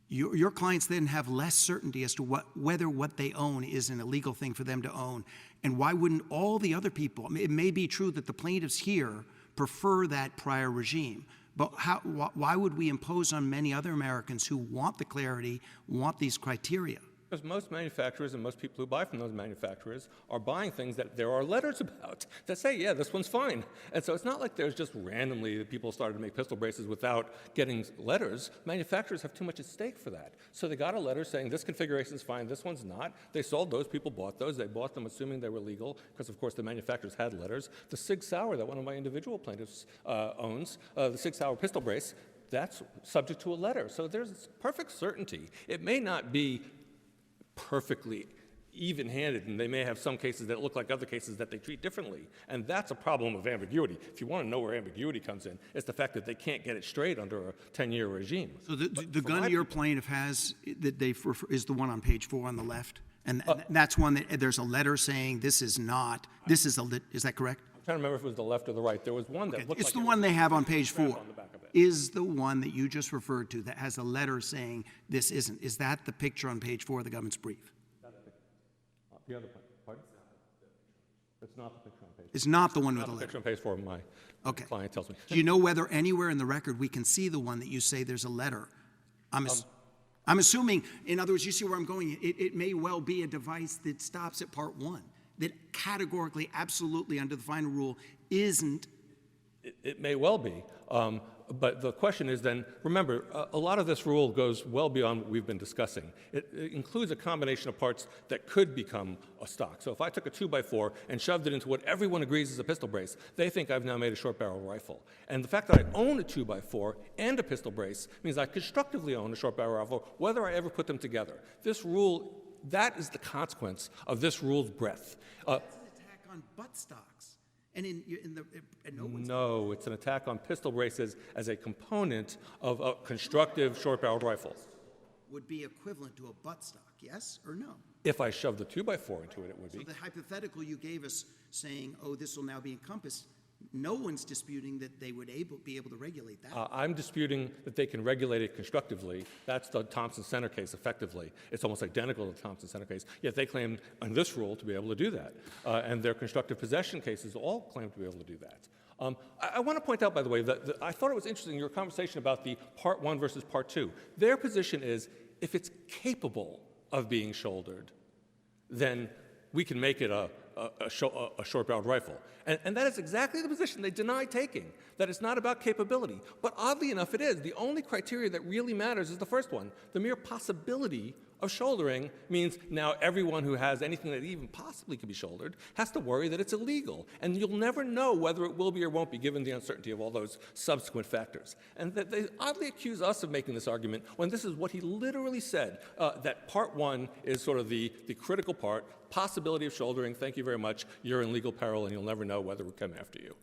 your clients then have less certainty as to whether what they own is an illegal thing for them to own. And why wouldn't all the other people, it may be true that the plaintiffs here prefer that prior regime, but why would we impose on many other Americans who want the clarity, want these criteria? Because most manufacturers and most people who buy from those manufacturers are buying things that there are letters about that say, yeah, this one's fine. And so it's not like there's just randomly that people started to make pistol braces without getting letters. Manufacturers have too much at stake for that. So they got a letter saying this configuration is fine, this one's not. They sold those, people bought those. They bought them assuming they were legal because, of course, the manufacturers had letters. The Sig Sauer that one of my individual plaintiffs owns, the Sig Sauer pistol brace, that's subject to a letter. So there's perfect certainty. It may not be perfectly even-handed, and they may have some cases that look like other cases that they treat differently. And that's a problem of ambiguity. If you want to know where ambiguity comes in, it's the fact that they can't get it straight under a 10-year regime. So the gun your plaintiff has that is the one on page 4 on the left? And that's one that there's a letter saying this is not, is that correct? I'm trying to remember if it was the left or the right. There was one that looked It's like the it one was they have on page 4. on the back of it. Is the one that you just referred to that has a letter saying this isn't. Is that the picture on page 4 of the government's brief? The other pardon? It's not the picture on page 4. It's not the one with Not the the letter. picture on page 4 of my client tells me. Do you know whether anywhere in the record we can see the one that you say there's a letter? I'm assuming, in other words, you see where I'm going. It may well be a device that stops at part 1, that categorically, absolutely, under the final rule, isn't. It may well be. But the question is then, remember, a lot of this rule goes well beyond what we've been discussing. It includes a combination of parts that could become a stock. So if I took a 2x4 and shoved it into what everyone agrees is a pistol brace, they think I've now made a short barrel rifle. And the fact that I own a 2x4 and a pistol brace means I constructively own a short barrel rifle, whether I ever put them together. This rule, that is the consequence of this rule's breadth. That's an attack on butt stocks. And No, it's an attack on pistol braces as a component of a constructive short-barreled rifle. would be equivalent to a butt stock, yes or no? If I shoved the 2x4 into it, it would So be. the hypothetical you gave us saying, oh, this will now be encompassed, no one's disputing that they would be able to regulate that. I'm disputing that they can regulate it constructively. That's the Thompson Center case, effectively. It's almost identical to the Thompson Center case, yet they claim on this rule to be able to do that. And their constructive possession cases all claim to be able to do that. I want to point out, by the way, that I thought it was interesting, your conversation about the Part 1 versus Part 2. Their position is, if it's capable of being shouldered, then we can make it a a short-barreled rifle. And that is exactly the position they deny taking, that it's not about capability. But oddly enough, it is. The only criteria that really matters is the first one. The mere possibility of shouldering means now everyone who has anything that even possibly could be shouldered has to worry that it's illegal. And you'll never know whether it will be or won't be, given the uncertainty of all those subsequent factors. And that they oddly accuse us of making this argument when this is what he literally said, that part one is sort of the critical part, possibility of shouldering, thank you very much, you're in legal peril and you'll never know whether we come after you.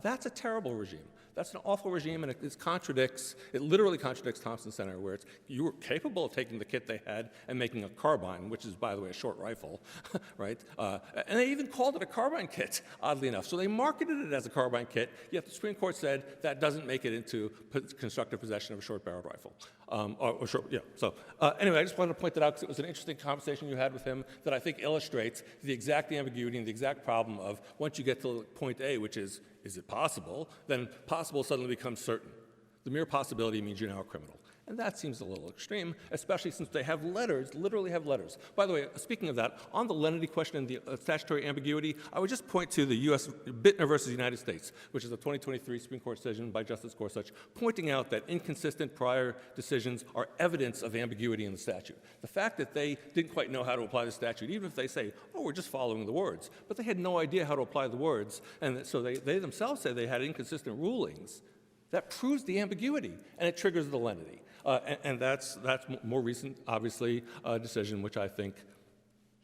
That's a terrible regime. That's an awful regime, and it literally contradicts Thompson Center, where you were capable of taking the kit they had and making a carbine, which is, by the way, a short rifle, right? And they even called it a carbine kit, oddly enough. So they marketed it as a carbine kit, yet the Supreme Court said that doesn't make it into constructive possession of a short-barreled rifle. Anyway, I just wanted to point that out because it was an interesting conversation you had with him that I think illustrates the exact ambiguity and the exact problem of once you get to point A, which is it possible, then possible suddenly becomes certain. The mere possibility means you're now a criminal. And that seems a little extreme, especially since they have letters, literally have letters. By the way, speaking of that, on the lenity question and the statutory ambiguity, I would just point to the U.S. Bittner versus United States, which is a 2023 Supreme Court decision by Justice Gorsuch, pointing out that inconsistent prior decisions are evidence of ambiguity in the statute. The fact that they didn't quite know how to apply the statute, even if they say, oh, we're just following the words, but they had no idea how to apply the words, and so they themselves say they had inconsistent rulings, that proves the ambiguity, and it triggers the lenity. And that's more recent, obviously, decision, which I think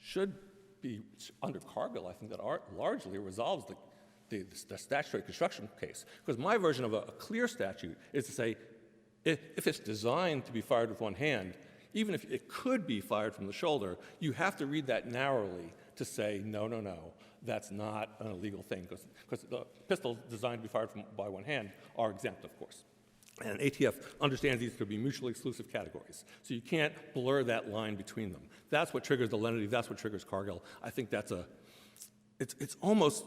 should be under Cargill. I think that largely resolves the statutory construction case. Because my version of a clear statute is to say, if it's designed to be fired with one hand, even if it could be fired from the shoulder, you have to read that narrowly to say, no, that's not an illegal thing. Because the pistols designed to be fired by one hand are exempt, of course. And ATF understands these to be mutually exclusive categories. So you can't blur that line between them. That's what triggers the lenity. That's what triggers Cargill. I think it's almost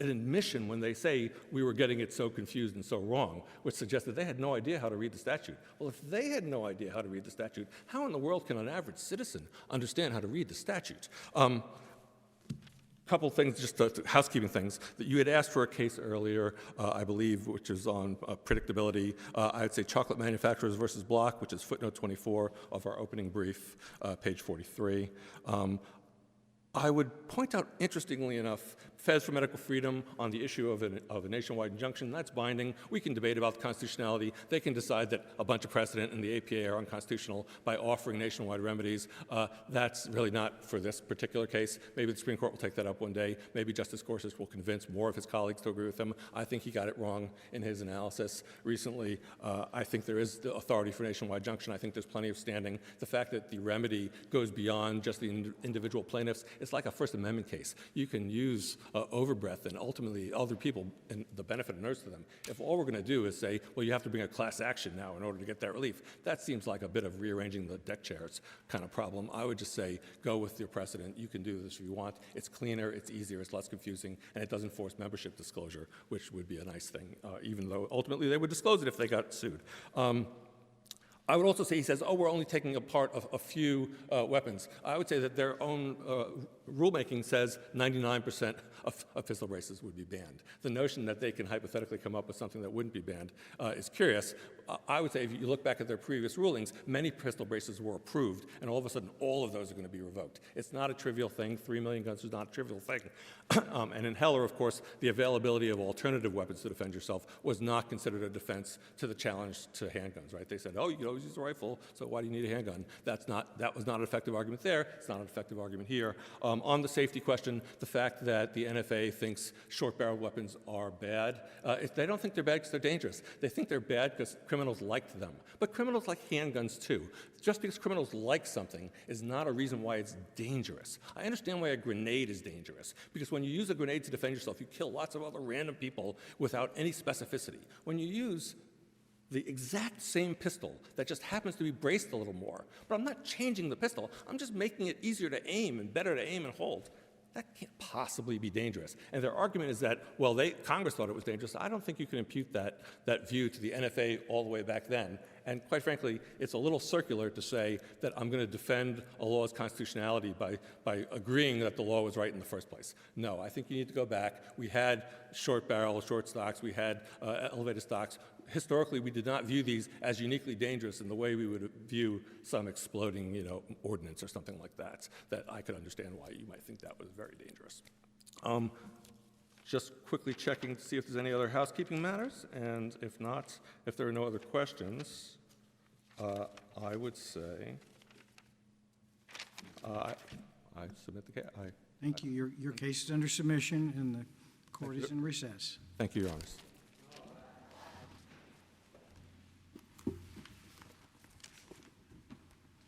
an admission when they say we were getting it so confused and so wrong, which suggests that they had no idea how to read the statute. Well, if they had no idea how to read the statute, how in the world can an average citizen understand how to read the statute? Couple things, just housekeeping things. That you had asked for a case earlier, I believe, which is on predictability. I'd say chocolate manufacturers versus Block, which is footnote 24 of our opening brief, page 43. I would point out, interestingly enough, Feds for Medical Freedom on the issue of a nationwide injunction. That's binding. We can debate about the constitutionality. They can decide that a bunch of precedent in the APA are unconstitutional by offering nationwide remedies. That's really not for this particular case. Maybe the Supreme Court will take that up one day. Maybe Justice Gorsuch will convince more of his colleagues to agree with him. I think he got it wrong in his analysis recently. I think there is the authority for nationwide injunction. I think there's plenty of standing. The fact that the remedy goes beyond just the individual plaintiffs, it's like a First Amendment case. You can use overbreadth and ultimately other people and the benefit inures to them. If all we're going to do is say, well, you have to bring a class action now in order to get that relief, that seems like a bit of rearranging the deck chairs kind of problem. I would just say, go with your precedent. You can do this if you want. It's cleaner, it's easier, it's less confusing, and it doesn't force membership disclosure, which would be a nice thing, even though ultimately they would disclose it if they got sued. I would also say, he says, oh, we're only taking apart a few weapons. I would say that their own rulemaking says 99% of pistol braces would be banned. The notion that they can hypothetically come up with something that wouldn't be banned is curious. I would say if you look back at their previous rulings, many pistol braces were approved, and all of a sudden all of those are going to be revoked. It's not a trivial thing. 3 million guns is not a trivial thing. And in Heller, of course, the availability of alternative weapons to defend yourself was not considered a defense to the challenge to handguns, right? They said, oh, you can always use a rifle, so why do you need a handgun? That was not an effective argument there. It's not an effective argument here. On the safety question, the fact that the NFA thinks short-barreled weapons are bad, they don't think they're bad because they're dangerous. They think they're bad because criminals liked them. But criminals like handguns, too. Just because criminals like something is not a reason why it's dangerous. I understand why a grenade is dangerous, because when you use a grenade to defend yourself, you kill lots of other random people without any specificity. When you use the exact same pistol that just happens to be braced a little more, but I'm not changing the pistol, I'm just making it easier to aim and better to aim and hold, that can't possibly be dangerous. And their argument is that, well, Congress thought it was dangerous. I don't think you can impute that view to the NFA all the way back then. And quite frankly, it's a little circular to say that I'm going to defend a law's constitutionality by agreeing that the law was right in the first place. No, I think you need to go back. We had short barrel, short stocks. We had elevated stocks. Historically, we did not view these as uniquely dangerous in the way we would view some exploding, ordnance or something like that I could understand why you might think that was very dangerous. Just quickly checking to see if there's any other housekeeping matters, and if not, if there are no other questions, I would say I submit the case. Thank you. Your case is under submission, and the court is in recess. Thank you, Your Honors.